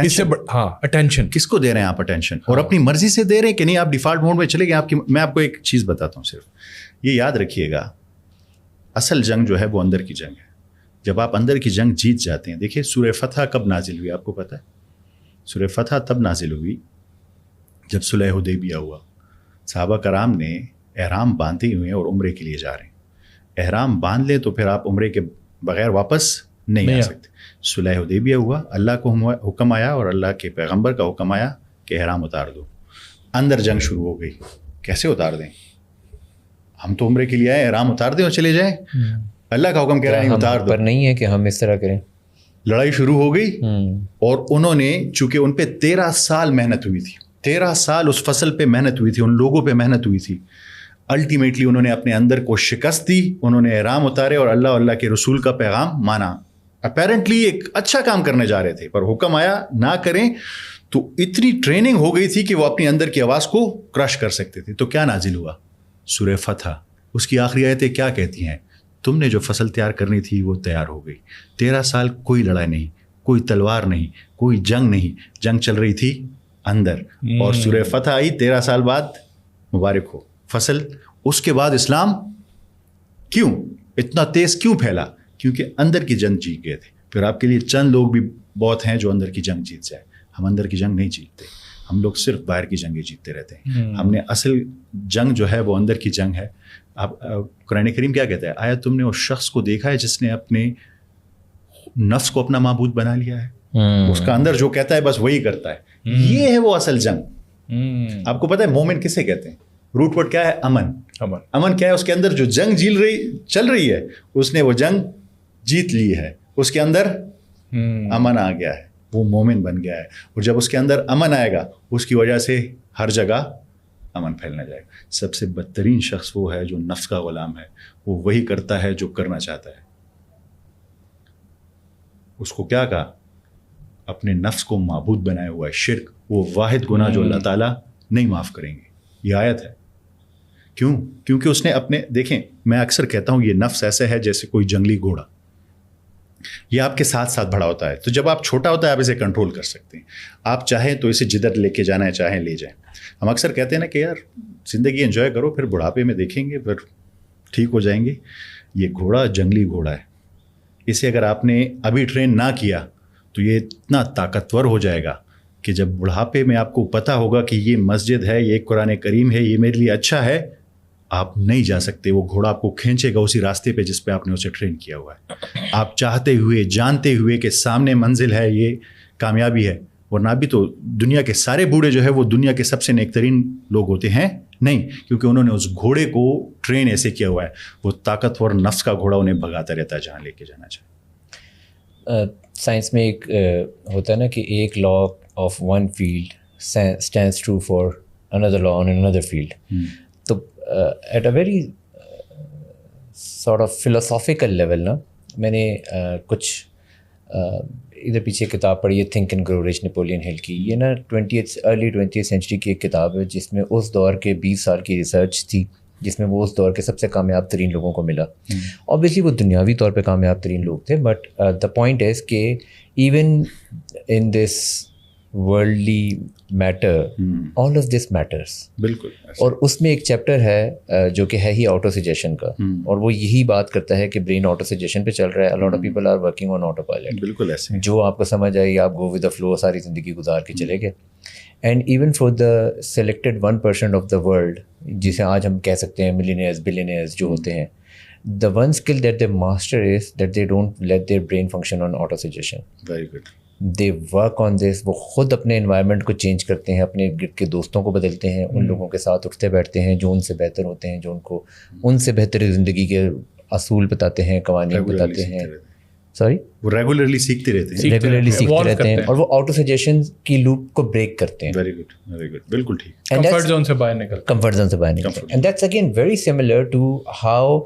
اس سے ہاں اٹینشن کس کو دے رہے ہیں آپ اٹینشن, اور اپنی مرضی سے دے رہے ہیں کہ نہیں آپ ڈیفالٹ موڈ میں چلے گئے. آپ کی, میں آپ کو ایک چیز بتاتا ہوں, صرف یہ یاد رکھیے گا, اصل جنگ جو ہے وہ اندر کی جنگ ہے. جب آپ اندر کی جنگ جیت جاتے ہیں, دیکھیے سورہ فتح کب نازل ہوئی آپ کو پتہ ہے؟ سورہ فتح تب نازل ہوئی جب صلح حدیبیہ ہوا. صحابہ کرام نے احرام باندھے ہوئے ہیں اور عمرے کے لیے جا رہے ہیں. احرام باندھ لیں تو پھر آپ عمرے کے بغیر واپس نہیں آ سکتے. صلح حدیبیہ ہوا, اللہ کو حکم آیا اور اللہ کے پیغمبر کا حکم آیا کہ احرام اتار دو. اندر جنگ شروع ہو گئی, کیسے اتار دیں, ہم تو عمرے کے لیے آئے, احرام اتار دیں اور چلے جائیں. اللہ کا حکم کہہ رہا ہے نہیں اتار دو, پر نہیں ہے کہ ہم اس طرح کریں. لڑائی شروع ہو گئی, اور انہوں نے, چونکہ ان پہ 13 سال محنت ہوئی تھی, 13 سال اس فصل پہ محنت ہوئی تھی, ان لوگوں پہ محنت ہوئی تھی, الٹیمیٹلی انہوں نے اپنے اندر کو شکست دی, انہوں نے احرام اتارے اور اللہ اللہ کے رسول کا پیغام مانا. اپیرنٹلی ایک اچھا کام کرنے جا رہے تھے, پر حکم آیا نہ کریں, تو اتنی ٹریننگ ہو گئی تھی کہ وہ اپنی اندر کی آواز کو کرش کر سکتے تھے. تو کیا نازل ہوا؟ سورہ فتح. اس کی آخری آیتیں کیا کہتی ہیں؟ تم نے جو فصل تیار کرنی تھی وہ تیار ہو گئی. 13 سال کوئی لڑائی نہیں, کوئی تلوار نہیں, کوئی جنگ نہیں, جنگ چل رہی تھی اندر. اور سورہ فتح آئی 13 سال بعد, مبارک ہو فصل. اس کے بعد اسلام کیوں اتنا تیز کیوں پھیلا؟ کیونکہ اندر کی جنگ جیت گئے تھے. پھر آپ کے لیے چند لوگ بھی بہت ہیں جو اندر کی جنگ جیت جائے. ہم اندر کی جنگ نہیں جیتتے, ہم لوگ صرف باہر کی جنگیں جیتتے رہتے ہیں. ہم نے اصل جنگ جو ہے وہ اندر کی جنگ ہے. اب قرآن کریم کیا کہتا ہے؟ آیا تم نے اس شخص کو دیکھا ہے جس نے اپنے نفس کو اپنا معبود بنا لیا ہے؟ اس کا اندر جو کہتا ہے بس وہی کرتا ہے. یہ ہے وہ اصل جنگ. آپ کو پتا ہے مومن کسے کہتے ہیں؟ روٹ ورڈ کیا ہے؟ امن. امن کیا ہے؟ اس کے اندر جو جنگ چل رہی ہے, اس نے وہ جنگ جیت لی ہے, اس کے اندر امن آ گیا ہے, وہ مومن بن گیا ہے. اور جب اس کے اندر امن آئے گا, اس کی وجہ سے ہر جگہ امن پھیلنا جائے گا. سب سے بدترین شخص وہ ہے جو نفس کا غلام ہے, وہ وہی کرتا ہے جو کرنا چاہتا ہے. اس کو کیا کہا؟ اپنے نفس کو معبود بنایا ہوا ہے. شرک وہ واحد گناہ جو اللہ تعالیٰ نہیں معاف کریں گے. یہ آیت ہے. کیوں؟ کیونکہ اس نے اپنے, دیکھیں میں اکثر کہتا ہوں یہ نفس ایسے ہے جیسے کوئی جنگلی گھوڑا, یہ آپ کے ساتھ ساتھ بڑا ہوتا ہے. تو جب آپ چھوٹا ہوتا ہے آپ اسے کنٹرول کر سکتے ہیں. آپ چاہیں تو اسے جدھر لے کے جانا ہے چاہیں لے جائیں. ہم اکثر کہتے ہیں نا کہ یار زندگی انجوائے کرو, پھر بڑھاپے میں دیکھیں گے, پھر ٹھیک ہو جائیں گے. یہ گھوڑا جنگلی گھوڑا ہے, اسے اگر آپ نے ابھی ٹرین نہ کیا تو یہ اتنا طاقتور ہو جائے گا کہ جب بڑھاپے میں آپ کو پتہ ہوگا کہ یہ مسجد ہے, یہ قرآن کریم ہے, یہ میرے لیے اچھا ہے, آپ نہیں جا سکتے. وہ گھوڑا آپ کو کھینچے گا اسی راستے پہ جس پہ آپ نے اسے ٹرین کیا ہوا ہے. آپ چاہتے ہوئے جانتے ہوئے کہ سامنے منزل ہے, یہ کامیابی ہے, ورنہ بھی تو دنیا کے سارے بوڑھے جو ہے وہ دنیا کے سب سے نیک ترین لوگ ہوتے ہیں نہیں, کیونکہ انہوں نے اس گھوڑے کو ٹرین ایسے کیا ہوا ہے. وہ طاقتور نفس کا گھوڑا انہیں بھگاتا رہتا ہے جہاں لے کے جانا چاہے. سائنس میں ایک ہوتا ہے نا کہ ایک law of one field stands true for another law on another field. تو at a very sort of philosophical level نا, میں نے کچھ ادھر پیچھے کتاب پڑھی ہے think and grow rich, Napoleon Hill کی. یہ نا ارلی 20th سینچری کی ایک کتاب ہے جس میں اس دور کے 20 سال کی ریسرچ تھی, جس میں وہ اس دور کے سب سے کامیاب ترین لوگوں کو ملا. اوبیسلی وہ دنیاوی طور پہ کامیاب ترین لوگ تھے, بٹ دا پوائنٹ از کہ even in this worldly matter all of this matters. بالکل. اور اس میں ایک چیپٹر ہے جو کہ ہے ہی آٹو سجیشن کا, اور وہ یہی بات کرتا ہے کہ برین آٹو سجیشن پہ چل رہا ہے. a lot of people are working on auto pilot. بالکل ایسے جو آپ کو سمجھ آئی آپ گو ود دا فلو ساری زندگی گزار کے چلے گئے. And even for the selected 1% of the world, جسے آج ہم کہہ سکتے ہیں ملینئرز بلینئرز جو ہوتے ہیں, the one skill that they master is that they don't let their brain function on auto suggestion. Very good. They work on this. وہ خود اپنے انوائرمنٹ کو چینج کرتے ہیں, اپنے گرد کے دوستوں کو بدلتے ہیں, ان لوگوں کے ساتھ اٹھتے بیٹھتے ہیں جو ان سے بہتر ہوتے ہیں, جو ان کو ان سے بہتر زندگی کے اصول بتاتے ہیں, قوانین بتاتے ہیں. سوری, وہ ریگولرلی سیکھتے رہتے ہیں اور وہ آٹو سجیشن کی لوپ کو بریک کرتے ہیں. ویری گڈ, ویری گڈ, بالکل ٹھیک. کمفرٹ زون سے باہر نکلتے ہیں. And that's again very similar to how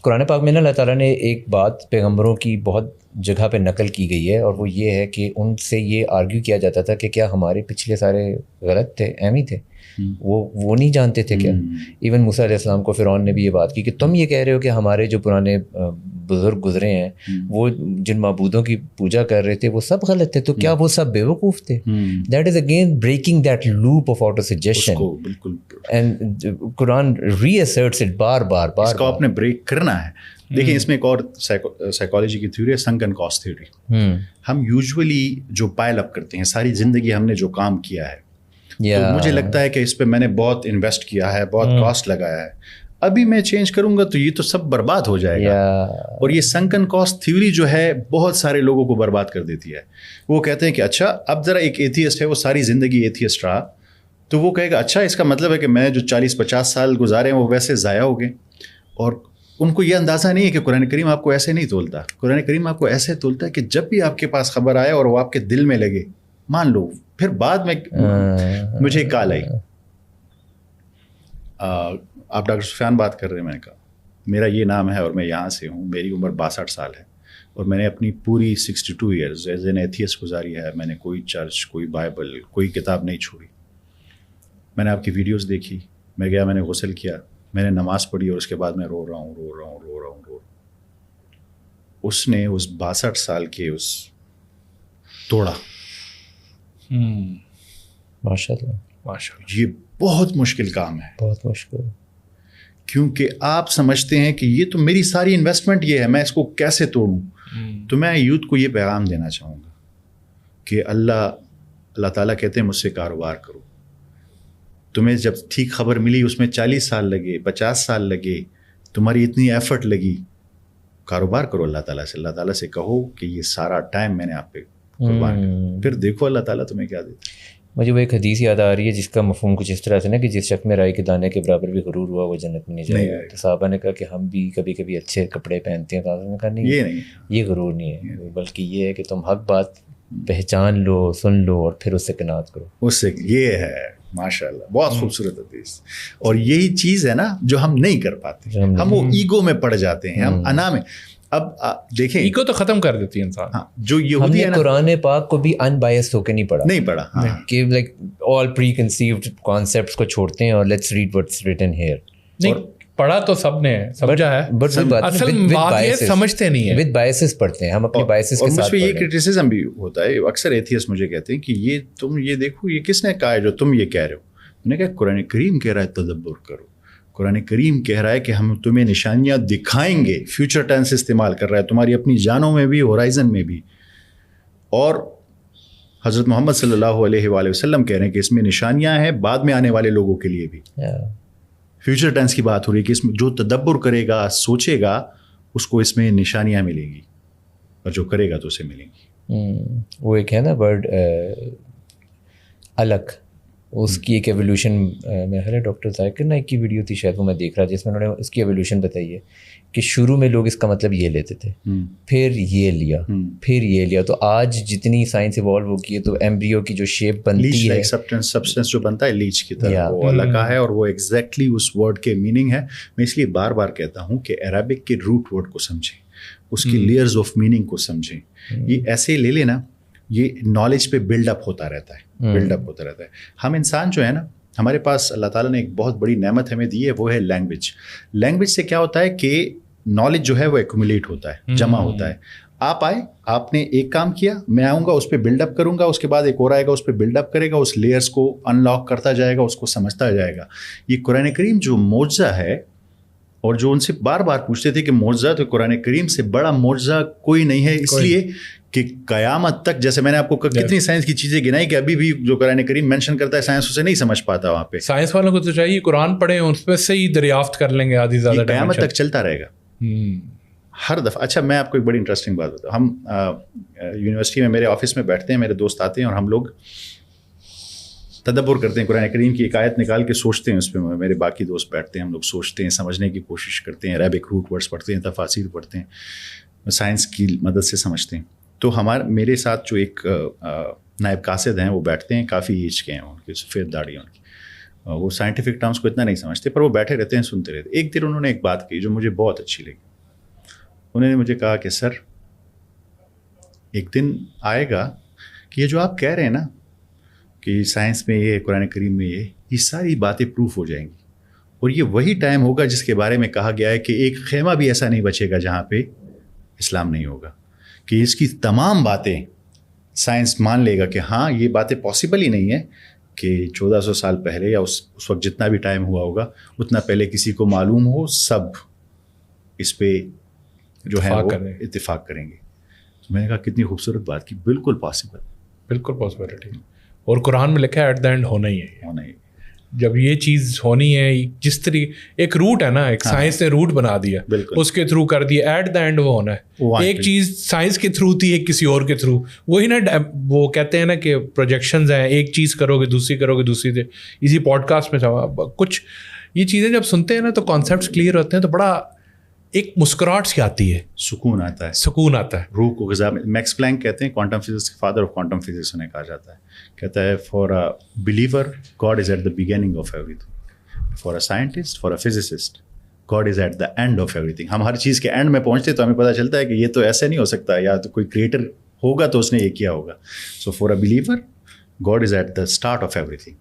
Quran پاک میں نا اللہ تعالیٰ نے ایک بات پیغمبروں کی بہت جگہ پہ نقل کی گئی ہے, اور وہ یہ ہے کہ ان سے یہ آرگیو کیا جاتا تھا کہ کیا ہمارے پچھلے سارے غلط تھے, اہم ہی تھے, وہ نہیں جانتے تھے کیا. ایون موسیٰ علیہ السلام کو فرعون نے بھی یہ بات کی کہ تم یہ کہہ رہے ہو کہ ہمارے جو پرانے بزرگ گزرے ہیں وہ جن معبودوں کی پوجا کر رہے تھے وہ سب غلط تھے, تو کیا وہ سب بیوقوف تھے؟ That is again breaking that loop of auto suggestion. And Quran reasserts it بار بار بار. اس کو آپ نے بریک کرنا ہے. دیکھیں اس میں ایک اور سائیکالوجی کی تھیوری ہے, سنک اینڈ کاسٹ تھیوری. ہم یوزولی جو پائل اپ کرتے ہیں, ساری زندگی ہم نے جو کام کیا ہے, تو مجھے لگتا ہے کہ اس پہ میں نے بہت انویسٹ کیا ہے, بہت کاسٹ لگایا ہے, ابھی میں چینج کروں گا تو یہ تو سب برباد ہو جائے گا. اور یہ سنک اینڈ کاسٹ تھیوری جو ہے بہت سارے لوگوں کو برباد کر دیتی ہے. وہ کہتے ہیں کہ اچھا اب ذرا ایک ایتھیسٹ ہے, وہ ساری زندگی ایتھیسٹ رہا, تو وہ کہے گا اچھا اس کا مطلب ہے کہ میں جو 40-50 سال گزارے ہیں وہ ویسے ضائع ہو گئے. اور ان کو یہ اندازہ نہیں ہے کہ قرآن کریم آپ کو ایسے نہیں تولتا. قرآن کریم آپ کو ایسے تولتا ہے کہ جب بھی آپ کے پاس خبر آئے اور وہ آپ کے دل میں لگے, مان لو پھر بعد میں مجھے ایک کال آئی, آپ ڈاکٹر سفیان بات کر رہے ہیں. میں نے کہا میرا یہ نام ہے اور میں یہاں سے ہوں, میری عمر 62 سال ہے اور میں نے اپنی پوری 62 ایئرز ایز این ایتھیسٹ گزاری ہے. میں نے کوئی چرچ, کوئی بائبل, کوئی کتاب نہیں چھوڑی. میں نے آپ کی ویڈیوز دیکھی, میں گیا, میں نے غسل کیا, میں نے نماز پڑھی, اور اس کے بعد میں رو رہا ہوں. اس نے اس 62 سال کے اس توڑا. ماشاء اللہ. یہ بہت مشکل کام ہے, بہت مشکل, کیونکہ آپ سمجھتے ہیں کہ یہ تو میری ساری انویسٹمنٹ یہ ہے, میں اس کو کیسے توڑوں. تو میں یوتھ کو یہ پیغام دینا چاہوں گا کہ اللہ تعالیٰ کہتے ہیں مجھ سے کاروبار کرو. تمہیں جب ٹھیک خبر ملی اس میں 40 سال لگے, 50 سال لگے, تمہاری اتنی ایفرٹ لگی, کاروبار کرو اللہ تعالیٰ سے. اللہ تعالیٰ سے کہو کہ یہ سارا ٹائم میں نے آپ پہ قربان کیا, پھر دیکھو اللہ تعالیٰ تمہیں کیا دیتا. مجھے وہ ایک حدیث یاد آ رہی ہے جس کا مفہوم کچھ اس طرح سے نا کہ جس شخص میں رائی کے دانے کے برابر بھی غرور ہوا وہ جنت میں نہیں جائے گا. تو صحابہ نے کہا کہ ہم بھی کبھی کبھی اچھے کپڑے پہنتے ہیں, تو نے کہا نہیں, یہ غرور نہیں ہے, بلکہ یہ ہے کہ تم حق بات پہچان لو, سن لو, اور پھر اس سے قناعت کرو. اس سے یہ ہے ماشاء اللہ بہت خوبصورت حدیث. اور یہی چیز ہے نا جو ہم نہیں کر پاتے, ہم وہ ایگو میں پڑ جاتے ہیں, ہم انا میں. اب دیکھیں ایگو تو ختم کر دیتی ہے انسان. جو یہودی ہے نا, قرآن پاک کو بھی ان بائس ہو کے نہیں پڑھا کہ like all preconceived concepts کو چھوڑتے ہیں اور let's read what's written here. نہیں پڑھا تو سب نے سمجھا ہے, اصل بات یہ سمجھتے نہیں ہے, ود بائسز پڑھتے ہیں ہم اپنی بائسز کے ساتھ. اور یہ کرٹیسزم بھی ہوتا ہے اکثر, ایتھیسٹ مجھے کہتے ہیں کہ یہ تم یہ دیکھو یہ کس نے کہا ہے جو تم یہ کہہ رہے ہو. میں نے کہا قرآن کریم کہہ رہا ہے تدبر کرو. قرآن کریم کہہ رہا ہے کہ ہم تمہیں نشانیاں دکھائیں گے, فیوچر ٹینس استعمال کر رہا ہے, تمہاری اپنی جانوں میں بھی, ہورائزن میں بھی. اور حضرت محمد صلی اللہ علیہ وآلہ وسلم کہہ رہے ہیں کہ اس میں نشانیاں ہیں بعد میں آنے والے لوگوں کے لیے بھی. فیوچر ٹینس کی بات ہو رہی ہے کہ اس میں جو تدبر کرے گا, سوچے گا, اس کو اس میں نشانیاں ملیں گی, اور جو کرے گا تو اسے ملیں گی. وہ ایک ہے نا ورڈ الگ, اس کی ایک ایولیوشن, میرا خیال ہے ڈاکٹر ذائقر نائک کی ویڈیو تھی شاید, وہ میں دیکھ رہا جس میں انہوں نے اس کی ایولیوشن بتائی ہے کہ شروع میں لوگ اس کا مطلب یہ لیتے تھے, پھر یہ لیا, پھر یہ لیا. تو آج جتنی سائنس ایوالو ہو گئی ہے تو ایمبریو کی جو شیپ بنتی ہے, سبسٹنس جو بنتا ہے لیچ کی طرح, وہ اللہ کا ہے, اور وہ ایگزیکٹلی اس ورڈ کے میننگ ہے. میں اس لیے بار بار کہتا ہوں کہ عربک کے روٹ ورڈ کو سمجھیں, اس کی لیئرز آف میننگ کو سمجھیں. یہ ایسے لے لینا, یہ نالج پہ بلڈ اپ ہوتا رہتا ہے, بلڈ اپ ہوتا رہتا ہے. ہم انسان جو ہے نا, ہمارے پاس اللہ تعالیٰ نے ایک بہت بڑی نعمت ہمیں دی ہے, وہ ہے لینگویج. لینگویج سے کیا ہوتا ہے کہ نالج جو ہے وہ ایکومولیٹ ہوتا ہے, جمع ہوتا ہے. آپ آئے, آپ نے ایک کام کیا, میں آؤں گا, اس پہ بلڈ اپ کروں گا, اس کے بعد ایک اور آئے گا, اس پہ بلڈ اپ کرے گا, اس لیئرس کو ان لاک کرتا جائے گا, اس کو سمجھتا جائے گا. یہ قرآن کریم جو معجزہ ہے, اور جو ان سے بار بار پوچھتے تھے کہ معجزہ, تو قرآن کریم سے بڑا معجزہ کوئی نہیں ہے. اس لیے کہ قیامت تک, جیسے میں نے آپ کو کتنی سائنس کی چیزیں گنائی کہ ابھی بھی جو قرآن کریم مینشن کرتا ہے سائنس اسے نہیں سمجھ پاتا. وہاں پہ سائنس والوں کو تو چاہیے قرآن پڑھیں, اس پہ سے ہی دریافت کر لیں گے آدھی زیادہ, قیامت تک چلتا رہے گا ہر دفعہ. اچھا, میں آپ کو ایک بڑی انٹرسٹنگ بات بتاؤں. ہم یونیورسٹی میں میرے آفس میں بیٹھتے ہیں, میرے دوست آتے ہیں, اور ہم لوگ تدبر کرتے ہیں, قرآن کریم کی ایک آیت نکال کے سوچتے ہیں اس پہ. میرے باقی دوست بیٹھتے ہیں, ہم لوگ سوچتے ہیں, سمجھنے کی کوشش کرتے ہیں, عربک روٹ ورڈس پڑھتے ہیں, تفاسیر پڑھتے ہیں, سائنس کی مدد سے سمجھتے ہیں. تو میرے ساتھ جو ایک نائب قاصد ہیں, وہ بیٹھتے ہیں, کافی ایج کے ہیں, ان کی سفید داڑھی ان کی, وہ سائنٹیفک ٹرمس کو اتنا نہیں سمجھتے, پر وہ بیٹھے رہتے ہیں, سنتے رہتے. ایک دن انہوں نے ایک بات کہی جو مجھے بہت اچھی لگی. انہوں نے مجھے کہا کہ سر, ایک دن آئے گا کہ یہ جو آپ کہہ رہے ہیں نا کہ سائنس میں یہ, قرآن کریم میں یہ ساری باتیں پروف ہو جائیں گی, اور یہ وہی ٹائم ہوگا جس کے بارے میں کہا گیا ہے کہ ایک خیمہ بھی ایسا نہیں بچے گا جہاں پہ اسلام نہیں ہوگا, کہ اس کی تمام باتیں سائنس مان لے گا کہ ہاں یہ باتیں پاسبل ہی نہیں ہے کہ 1400 سال پہلے یا اس وقت جتنا بھی ٹائم ہوا ہوگا اتنا پہلے کسی کو معلوم ہو, سب اس پہ جو ہے وہ اتفاق کریں گے. میں نے کہا کتنی خوبصورت بات کی, بالکل پاسبل, بالکل پاسبلٹی. اور قرآن میں لکھا ہے ایٹ دا اینڈ ہونا ہی ہے, ہونا ہی. جب یہ چیز ہونی ہے, جس طریقے ایک روٹ ہے نا, ایک سائنس نے روٹ بنا دیا, اس کے تھرو کر دیا, ایٹ دا اینڈ وہ ہونا ہے. ایک چیز سائنس کے تھرو تھی, ایک کسی اور کے تھرو. وہی نا وہ کہتے ہیں نا کہ پروجیکشنز ہیں, ایک چیز کرو گے دوسری کرو گے دوسری. اسی پوڈ کاسٹ میں کچھ یہ چیزیں جب سنتے ہیں نا تو کانسیپٹس کلیئر ہوتے ہیں, تو بڑا ایک مسکراہٹ سی آتی ہے, سکون آتا ہے, سکون آتا ہے, روح کو غذا. میکس پلانک کہتے ہیں, کوانٹم فزکس کے فادر آف کوانٹم فزکس انہیں کہا جاتا ہے. کہتا ہے for a believer God is at the beginning of everything, for a scientist, for a physicist God is at the end of everything. ہم ہر چیز کے اینڈ میں پہنچتے تو ہمیں پتہ چلتا ہے کہ یہ تو ایسے نہیں ہو سکتا, یا تو کوئی کریٹر ہوگا تو اس نے یہ کیا ہوگا. So for a believer God is at the start of everything,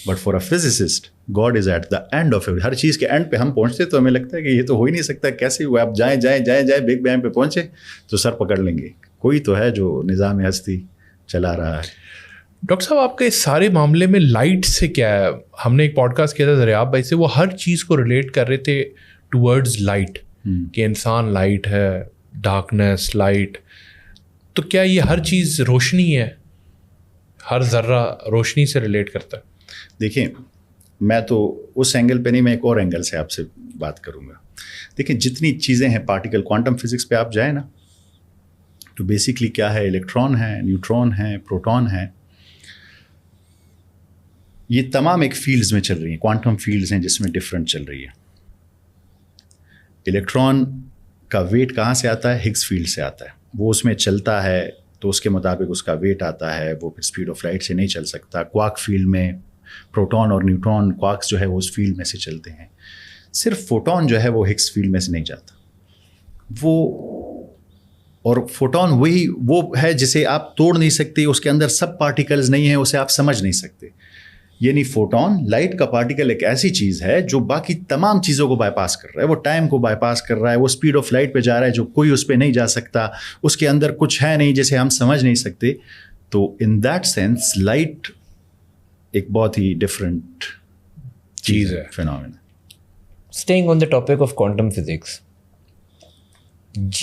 but for a physicist God is at the end of every. ہر چیز کے اینڈ پہ ہم پہنچتے تو ہمیں لگتا ہے کہ یہ تو ہو ہی نہیں سکتا, کیسے ہوا. آپ جائیں جائیں جائیں جائیں بگ بینگ پہ پہنچے تو سر پکڑ لیں گے, کوئی تو ہے جو نظام ہستی چلا رہا ہے. ڈاکٹر صاحب, آپ کے اس سارے معاملے میں لائٹ سے کیا ہے؟ ہم نے ایک پوڈ کاسٹ کیا تھا دریاب بھائی سے, وہ ہر چیز کو ریلیٹ کر رہے تھے ٹورڈز لائٹ, کہ انسان لائٹ ہے, ڈارکنیس لائٹ. تو کیا یہ ہر چیز روشنی ہے, ہر ذرہ روشنی سے ریلیٹ کرتا ہے؟ دیکھیں, میں تو اس اینگل پہ نہیں, میں ایک اور اینگل سے آپ سے بات کروں گا. دیکھیں, جتنی چیزیں ہیں پارٹیکل, کوانٹم فزکس پہ آپ جائیں نا تو بیسکلی کیا ہے, الیکٹران ہے, نیوٹران ہے, پروٹون ہے, یہ تمام ایک فیلڈز میں چل رہی ہیں. کوانٹم فیلڈز ہیں جس میں ڈفرینٹ چل رہی ہے. الیکٹران کا ویٹ کہاں سے آتا ہے؟ ہگس فیلڈ سے آتا ہے. وہ اس میں چلتا ہے تو اس کے مطابق اس کا ویٹ آتا ہے, وہ پھر اسپیڈ آف لائٹ سے نہیں چل سکتا. کوارک فیلڈ میں پروٹون اور نیوٹران, کوارکس جو ہے وہ اس فیلڈ میں سے چلتے ہیں. صرف فوٹون جو ہے وہ ہگس فیلڈ میں سے نہیں جاتا. اور فوٹون وہ ہے جسے آپ توڑ نہیں سکتے, اس کے اندر سب پارٹیکلز نہیں ہیں, اسے آپ سمجھ نہیں سکتے. یعنی فوٹون, لائٹ کا پارٹیکل, ایک ایسی چیز ہے جو باقی تمام چیزوں کو بائی پاس کر رہا ہے. وہ ٹائم کو بائی پاس کر رہا ہے, وہ اسپیڈ آف لائٹ پہ جا رہا ہے جو کوئی اس پہ نہیں جا سکتا. اس کے اندر کچھ ہے نہیں جسے ہم سمجھ نہیں سکتے. تو ان دیٹ سینس لائٹ ایک بہت ہی ڈفرینٹ چیز ہے, phenomena. Staying on the topic of quantum physics,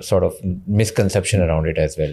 sort of misconception around it as well.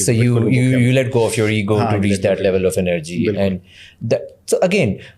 so you let go of your ego to reach that level of energy. And so again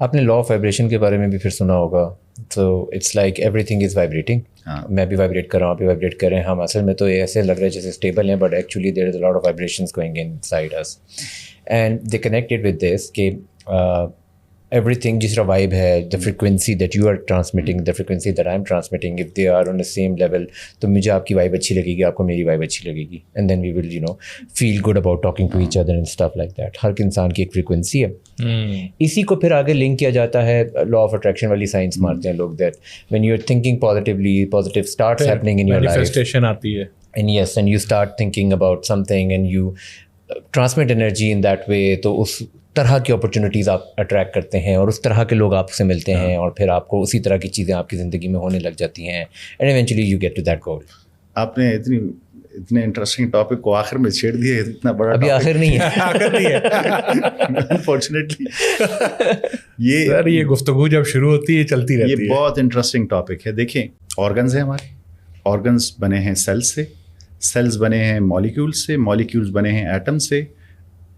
آپ نے law of vibration کے بارے میں بھی پھر سنا ہوگا. تو it's like everything is vibrating. میں بھی وائبریٹ کر رہا ہوں, آپ بھی وائبریٹ کر رہے ہیں. ہم اصل میں تو ایسے لگ رہا ہے جیسے اسٹیبل ہیں, but actually there is a lot of vibrations going inside us, and they connected with this کہ ایوری تھنگ جس طرح وائب ہے, the frequency that you are transmitting, the frequency that I am transmitting, if they are on the same level, تو مجھے آپ کی vibe اچھی لگے گی, آپ کو میری وائب اچھی لگے گی, and then we will feel good about talking to each other and stuff like that. ہر انسان کی ایک فریکوینسی ہے. اسی کو پھر آگے لنک کیا جاتا ہے, لا آف اٹریکشن والی سائنس مارتے ہیں لوگ, that when you are thinking positively, positive starts happening in your life, manifestation آتی ہے, and yes, and you start thinking about something and you transmit energy in that way, تو اس طرح کی اپرچونیٹیز آپ اٹریکٹ کرتے ہیں اور اس طرح کے لوگ آپ سے ملتے ہیں, اور پھر آپ کو اسی طرح کی چیزیں آپ کی زندگی میں ہونے لگ جاتی ہیں, and eventually you get to that goal. آپ نے اتنے انٹرسٹنگ ٹاپک کو آخر میں چھیڑ دیا, اتنا بڑا ابھی آخر نہیں ہے انفارچونیٹلی. یہ گفتگو جب شروع ہوتی ہے چلتی رہتی ہے. یہ بہت انٹرسٹنگ ٹاپک ہے. دیکھیں, آرگنز ہیں ہمارے, آرگنز بنے ہیں سیلز سے, سیلز بنے ہیں مالیکیولز سے, مالیکیولز بنے ہیں ایٹم سے,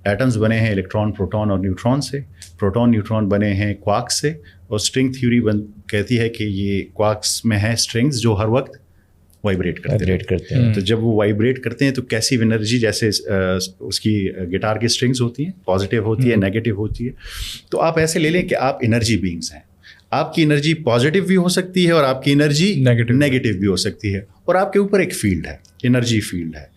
ایٹمز بنے ہیں الیکٹران, پروٹون اور نیوٹران سے, پروٹون نیوٹران بنے ہیں کوارکس سے, اور اسٹرنگ تھیوری کہتی ہے کہ یہ کوارکس میں ہے اسٹرنگز جو ہر وقت وائبریٹ کرتے ہیں. تو جب وہ وائبریٹ کرتے ہیں تو کیسی انرجی, جیسے اس کی گٹار کی اسٹرنگز ہوتی ہیں, پازیٹیو ہوتی ہے, نیگیٹو ہوتی ہے. تو آپ ایسے لے لیں کہ آپ انرجی بینگس ہیں. آپ کی انرجی پازیٹیو بھی ہو سکتی ہے اور آپ کی انرجی نیگیٹو بھی ہو سکتی ہے, اور آپ کے اوپر ایک فیلڈ ہے, انرجی فیلڈ ہے,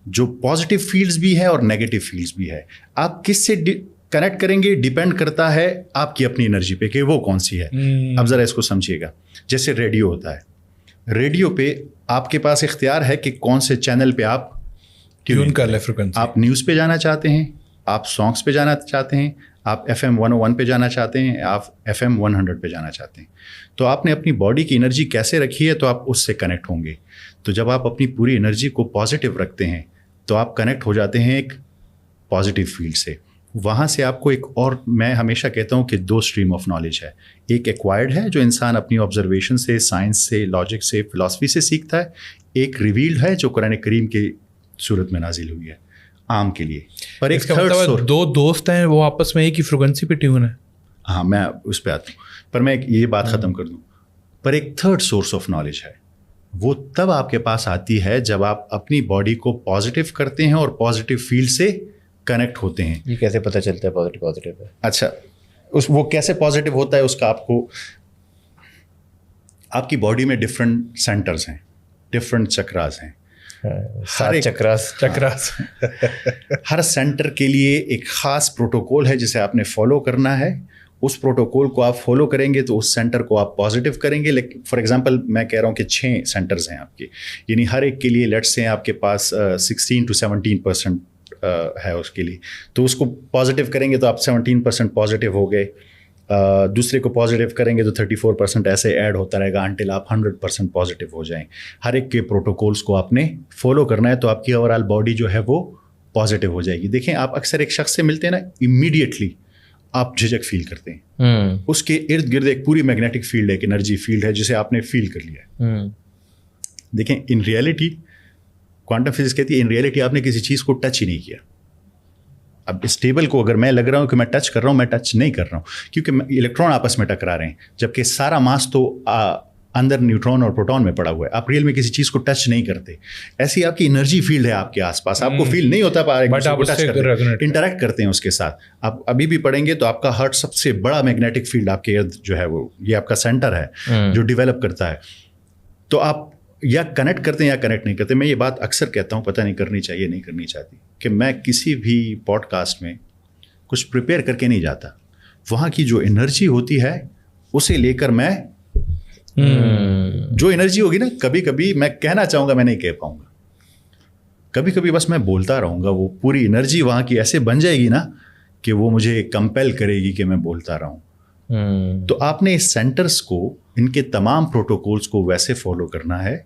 جو پازیٹیو فیلڈز بھی ہے اور نیگیٹو فیلڈز بھی ہے. آپ کس سے کنیکٹ کریں گے ڈیپینڈ کرتا ہے آپ کی اپنی انرجی پہ کہ وہ کون سی ہے. اب ذرا اس کو سمجھیے گا, جیسے ریڈیو ہوتا ہے, ریڈیو پہ آپ کے پاس اختیار ہے کہ کون سے چینل پہ آپ ٹیون کر لیں فریکوینسی. آپ نیوز پہ جانا چاہتے ہیں, آپ سانگس پہ جانا چاہتے ہیں, آپ FM 101 پہ جانا چاہتے ہیں, آپ FM 100 پہ جانا چاہتے ہیں. تو آپ نے اپنی باڈی کی انرجی کیسے رکھی ہے تو آپ اس سے کنیکٹ ہوں گے. تو جب آپ اپنی پوری انرجی کو پازیٹیو رکھتے ہیں تو آپ کنیکٹ ہو جاتے ہیں ایک پازیٹیو فیلڈ سے. وہاں سے آپ کو ایک اور, میں ہمیشہ کہتا ہوں کہ 2 اسٹریم آف نالج ہے. ایک ایکوائرڈ ہے جو انسان اپنی آبزرویشن سے, سائنس سے, لاجک سے, فلاسفی سے سیکھتا ہے. ایک ریویلڈ ہے جو قرآن کریم کی صورت میں نازل ہوئی ہے عام کے لیے. پر ایک تھرڈ سورس, 2 دوست ہیں وہ آپس میں ایک ہی فریکوینسی پہ ٹیون ہے. ہاں میں اس پہ آتا ہوں, پر میں یہ بات ختم کر دوں. پر ایک تھرڈ سورس آف نالج ہے, وہ تب آپ کے پاس آتی ہے جب آپ اپنی باڈی کو پازیٹیو کرتے ہیں اور پازیٹیو فیلڈ سے کنیکٹ ہوتے ہیں. یہ کیسے پتہ چلتا ہے پازیٹیو ہے؟ اچھا, وہ کیسے پازیٹیو ہوتا ہے اس کا آپ کو, آپ کی باڈی میں ڈفرینٹ سینٹرز ہیں, ڈفرینٹ چکراز ہیں, چکراس ہر سینٹر کے لیے ایک خاص پروٹوکول ہے جسے آپ نے فالو کرنا ہے. اس پروٹوکول کو آپ فالو کریں گے تو اس سینٹر کو آپ پازیٹیو کریں گے. لیکن فار ایگزامپل میں کہہ رہا ہوں کہ 6 سینٹرز ہیں آپ کے, یعنی ہر ایک کے لیے لیٹس سے آپ کے پاس 16 to 17% ہے اس کے لیے, تو اس کو پازیٹیو کریں گے تو آپ 17% پازیٹیو ہو گئے. دوسرے کو پازیٹیو کریں گے تو 34% ایسے ایڈ ہوتا رہے گا انٹل آپ 100% پازیٹیو ہو جائیں. ہر ایک کے پروٹوکولس کو آپ نے فالو کرنا ہے تو آپ کی اوور آل باڈی جو ہے وہ پازیٹیو ہو جائے گی. دیکھیں, آپ اکثر ایک شخص سے ملتے ہیں نا, امیڈیٹلی آپ جھجک فیل کرتے ہیں, اس کے ارد گرد ایک پوری میگنیٹک فیلڈ ہے, ایک انرجی فیلڈ ہے جسے آپ نے فیل کر لیا ہے. دیکھیں, ان ریئلٹی کوانٹم فزکس کہتی ہے ان ریئلٹی آپ نے کسی چیز کو ٹچ ہی نہیں کیا. اب اس ٹیبل کو اگر میں لگ رہا ہوں کہ میں ٹچ کر رہا ہوں, میں ٹچ نہیں کر رہا ہوں کیونکہ الیکٹران آپس میں ٹکرا رہے ہیں, جبکہ سارا ماس تو اندر نیوٹران اور پروٹون میں پڑا ہوا ہے. آپ ریئل میں کسی چیز کو ٹچ نہیں کرتے. ایسی آپ کی انرجی فیلڈ ہے آپ کے آس پاس, آپ کو فیل نہیں ہوتا, انٹریکٹ کرتے ہیں اس کے ساتھ. آپ ابھی بھی پڑھیں گے تو آپ کا ہارٹ سب سے بڑا میگنیٹک فیلڈ آپ کے ارد جو ہے وہ یہ آپ کا سینٹر ہے جو ڈیولپ کرتا ہے. تو آپ یا کنیکٹ کرتے ہیں یا کنیکٹ نہیں کرتے. میں یہ بات اکثر کہتا ہوں, پتہ نہیں کرنی چاہیے نہیں کرنی چاہتی, کہ میں کسی بھی پوڈ کاسٹ میں کچھ پریپیئر کر کے نہیں جاتا. وہاں کی جو انرجی ہوتی ہے اسے لے کر میں جو انرجی ہوگی نا, کبھی کبھی میں کہنا چاہوں گا میں نہیں کہہ پاؤں گا, کبھی کبھی بس میں بولتا رہوں گا. وہ پوری انرجی وہاں کی ایسے بن جائے گی نا کہ وہ مجھے کمپیل کرے گی کہ میں بولتا رہوں. تو آپ نے اس سینٹرز کو, ان کے تمام پروٹوکولز کو ویسے فالو کرنا ہے.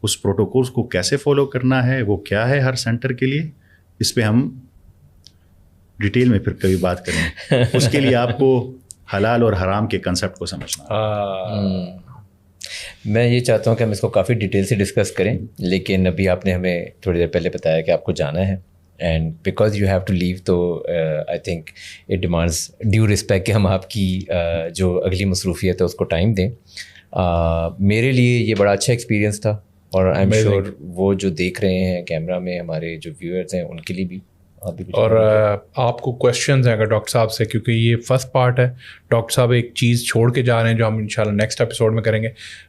اس پروٹوکولز کو کیسے فالو کرنا ہے, وہ کیا ہے ہر سینٹر کے لیے, اس پہ ہم ڈیٹیل میں پھر کبھی بات کریں. اس کے لیے آپ کو حلال اور حرام کے کنسیپٹ کو سمجھنا. میں یہ چاہتا ہوں کہ ہم اس کو کافی ڈیٹیل سے ڈسکس کریں, لیکن ابھی آپ نے ہمیں تھوڑی دیر پہلے بتایا کہ آپ کو جانا ہے, and because you have to leave تو I think it demands due respect کہ ہم آپ کی جو اگلی مصروفیت ہے اس کو ٹائم دیں. میرے لیے یہ بڑا اچھا ایکسپیرینس تھا اور آئی ایم شیور وہ جو دیکھ رہے ہیں کیمرہ میں ہمارے جو ویورز ہیں ان کے لیے بھی. اور آپ کو کویشچنز ہیں اگر ڈاکٹر صاحب سے, کیونکہ یہ فرسٹ پارٹ ہے, ڈاکٹر صاحب ایک چیز چھوڑ کے جا رہے ہیں جو ہم انشاءاللہ نیکسٹ ایپیسوڈ میں کریں گے,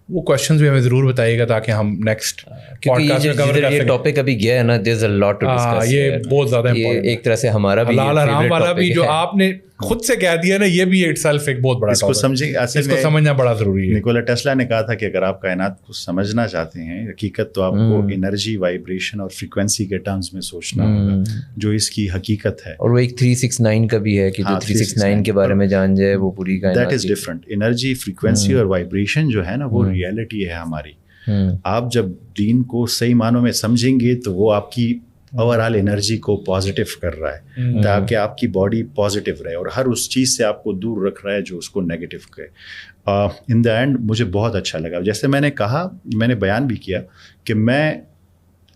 وہ کویشچنز بھی ہمیں ضرور بتائیے گا تاکہ ہم نیکسٹ پوڈکاسٹ میں کور کر سکیں. یہ ٹاپک ابھی گیا ہے نا, دیر is a lot to discuss. یہ بہت زیادہ امپورٹنٹ ہے, ایک طرح سے ہمارا بھی حلال حرام والا بھی جو آپ نے خود سے کہہ دیا نا, یہ بھی اٹ سیلف ایک بہت بڑا اس کو سمجھیں, اس کو سمجھنا بڑا ضروری ہے. نکولا ٹیسلا نے کہا تھا کہ اگر آپ کائنات کو سمجھنا چاہتے ہیں حقیقت, تو آپ کو انرجی, وائبریشن اور فریکوینسی کے ٹرمز میں سوچنا ہوگا جو اس کی حقیقت ہے. اور وہ ایک 369 کا بھی ہے کہ جو 369 کے بارے میں جان جائے وہ پوری کائنات. That is different. Energy, frequency اور وائبریشن جو ہے نا وہ ریئلٹی ہے ہماری. آپ جب دین کو صحیح معنوں میں سمجھیں گے تو وہ آپ کی اوور آل انرجی کو پازیٹیو کر رہا ہے تاکہ آپ کی باڈی پازیٹیو رہے, اور ہر اس چیز سے آپ کو دور رکھ رہا ہے جو اس کو نیگیٹو کرے. ان دا اینڈ مجھے بہت اچھا لگا, جیسے میں نے کہا, میں نے بیان بھی کیا کہ میں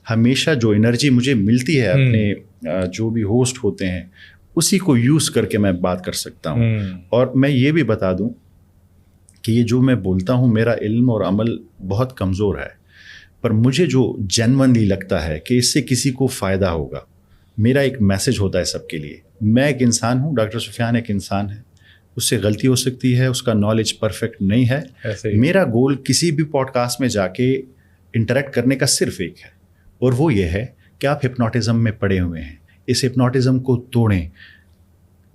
ہمیشہ جو انرجی مجھے ملتی ہے اپنے جو بھی ہوسٹ ہوتے ہیں اسی کو یوز کر کے میں بات کر سکتا ہوں. اور میں یہ بھی بتا دوں کہ یہ جو میں بولتا ہوں میرا علم اور عمل بہت کمزور ہے, پر مجھے جو جینونلی لگتا ہے کہ اس سے کسی کو فائدہ ہوگا, میرا ایک میسج ہوتا ہے سب کے لیے. میں ایک انسان ہوں, ڈاکٹر سفیان ایک انسان ہے, اس سے غلطی ہو سکتی ہے, اس کا نالج پرفیکٹ نہیں ہے. میرا گول کسی بھی پوڈ کاسٹ میں جا کے انٹریکٹ کرنے کا صرف ایک ہے, اور وہ یہ ہے کہ آپ ہپنوٹزم میں پڑے ہوئے ہیں, اس ہپنوٹزم کو توڑیں,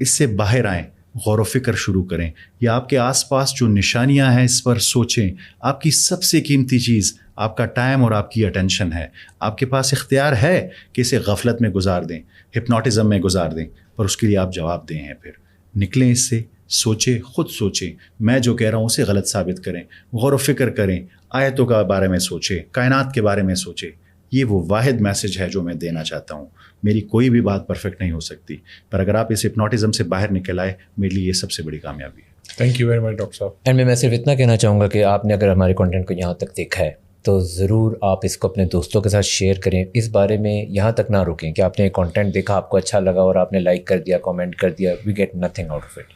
اس سے باہر آئیں, غور و فکر شروع کریں, یا آپ کے آس پاس جو نشانیاں ہیں اس پر سوچیں. آپ کی سب سے قیمتی چیز آپ کا ٹائم اور آپ کی اٹینشن ہے. آپ کے پاس اختیار ہے کہ اسے غفلت میں گزار دیں, ہپنوٹزم میں گزار دیں, پر اس کے لیے آپ جواب دیں ہیں. پھر نکلیں اس سے, سوچیں, خود سوچیں, میں جو کہہ رہا ہوں اسے غلط ثابت کریں, غور و فکر کریں, آیتوں کے بارے میں سوچیں, کائنات کے بارے میں سوچیں. یہ وہ واحد میسج ہے جو میں دینا چاہتا ہوں. میری کوئی بھی بات پرفیکٹ نہیں ہو سکتی, پر اگر آپ اس ہپنوٹزم سے باہر نکل آئے, میرے لیے یہ سب سے بڑی کامیابی ہے. Thank you very much doctor صاحب. اینڈ میں صرف اتنا کہنا چاہوں گا کہ آپ نے اگر ہمارے کنٹینٹ کو یہاں تک دیکھا ہے تو ضرور آپ اس کو اپنے دوستوں کے ساتھ شیئر کریں. اس بارے میں یہاں تک نہ رکیں کہ آپ نے کنٹینٹ دیکھا, آپ کو اچھا لگا اور آپ نے لائک کر دیا, کامنٹ کر دیا. We get nothing out of it.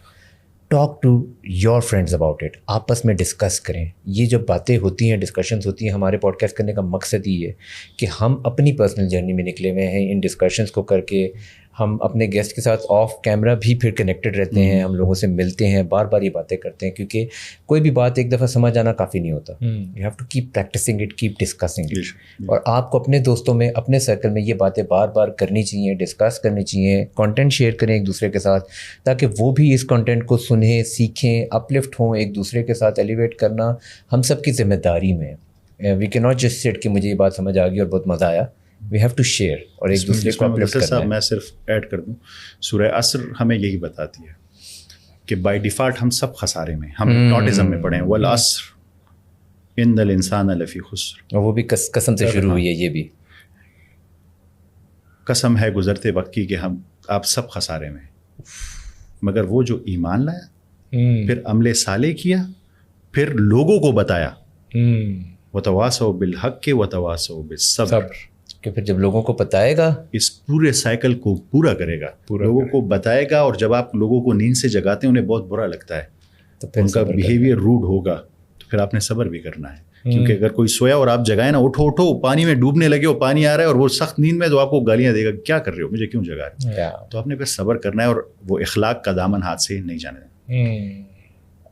Talk to your friends about it. آپس میں ڈسکس کریں. یہ جو باتیں ہوتی ہیں, ڈسکشنز ہوتی ہیں, ہمارے پوڈ کاسٹ کرنے کا مقصد ہی ہے کہ ہم اپنی پرسنل جرنی میں نکلے ہوئے ہیں. ان ڈسکشنز کو کر کے ہم اپنے گیسٹ کے ساتھ آف کیمرہ بھی پھر کنیکٹڈ رہتے ہیں, ہم لوگوں سے ملتے ہیں, بار بار یہ باتیں کرتے ہیں, کیونکہ کوئی بھی بات ایک دفعہ سمجھ آنا کافی نہیں ہوتا. You have to keep practising it, keep discussing it. اور آپ کو اپنے دوستوں میں, اپنے سرکل میں یہ باتیں بار بار کرنی چاہیے, ڈسکس کرنی چاہیے. کانٹینٹ شیئر کریں ایک دوسرے کے ساتھ تاکہ وہ بھی اس کانٹینٹ کو سنیں, سیکھیں, اپلفٹ ہوں. ایک دوسرے کے ساتھ ایلیویٹ کرنا ہم سب کی ذمہ داری میں ہے. We can not just set کہ مجھے یہ بات سمجھ آ گئی اور بہت مزہ آیا. وی ہیو ٹو شیئر اور ایک دوسرے کو اپلفٹ کرنا ہے. میں صرف ایڈ کر دوں, سورہ عصر ہمیں یہی بتاتی ہے کہ بائی ڈیفالٹ ہم سب خسارے میں, ہم ہپنوٹزم میں پڑے ہیں. والعصر ان الانسان لفی خسر. اور وہ بھی قسم سے شروع ہوئی ہے. یہ بھی قسم ہے گزرتے وقت کی کہ ہم آپ سب خسارے میں, مگر وہ جو ایمان لایا, پھر عمل صالح کیا, پھر لوگوں کو بتایا, وتواصوا بالحق وتواصوا بالصبر. کہ پھر جب لوگوں کو بتائے گا, اس پورے سائیکل کو پورا کرے گا, لوگوں کو بتائے گا. اور جب آپ لوگوں کو نیند سے جگاتے ہیں انہیں بہت برا لگتا ہے, تو پھر ان کا بیہیویئر روڈ ہوگا, تو پھر آپ نے صبر بھی کرنا ہے. کیونکہ اگر کوئی سویا اور آپ جگائیں نا, اٹھو اٹھو, پانی میں ڈوبنے لگے ہو, پانی آ رہا ہے اور وہ سخت نیند میں, تو آپ کو گالیاں دے گا, کیا کر رہے ہو, مجھے کیوں جگا رہے ہو. تو آپ نے پھر صبر کرنا ہے اور وہ اخلاق کا دامن ہاتھ سے نہیں جانے دینا.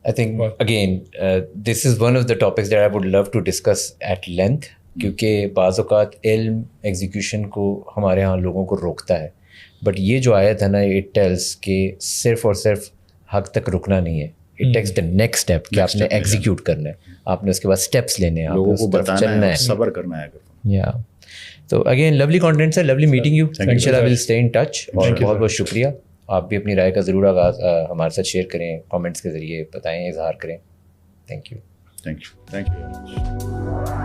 I think again this is one of the topics that I would love to discuss at length, کیونکہ بعض اوقات علم ایگزیکیوشن کو ہمارے ہاں لوگوں کو روکتا ہے. بٹ یہ جو آیت ہے نا, اٹ ٹیلس کہ صرف اور صرف حق تک رکنا نہیں ہے. It takes the next step کہ آپ نے ایگزیکیوٹ کرنا ہے, آپ نے اس کے بعد اسٹیپس لینے ہیں, لوگوں کو بتانا ہے, صبر کرنا ہے. یا تو again lovely content sir, lovely meeting you. انشاءاللہ ول اسٹے ان ٹچ. اور بہت بہت شکریہ. آپ بھی اپنی رائے کا ضرور ہمارے ساتھ شیئر کریں, کامنٹس کے ذریعے بتائیں, اظہار کریں. Thank you. Thank you.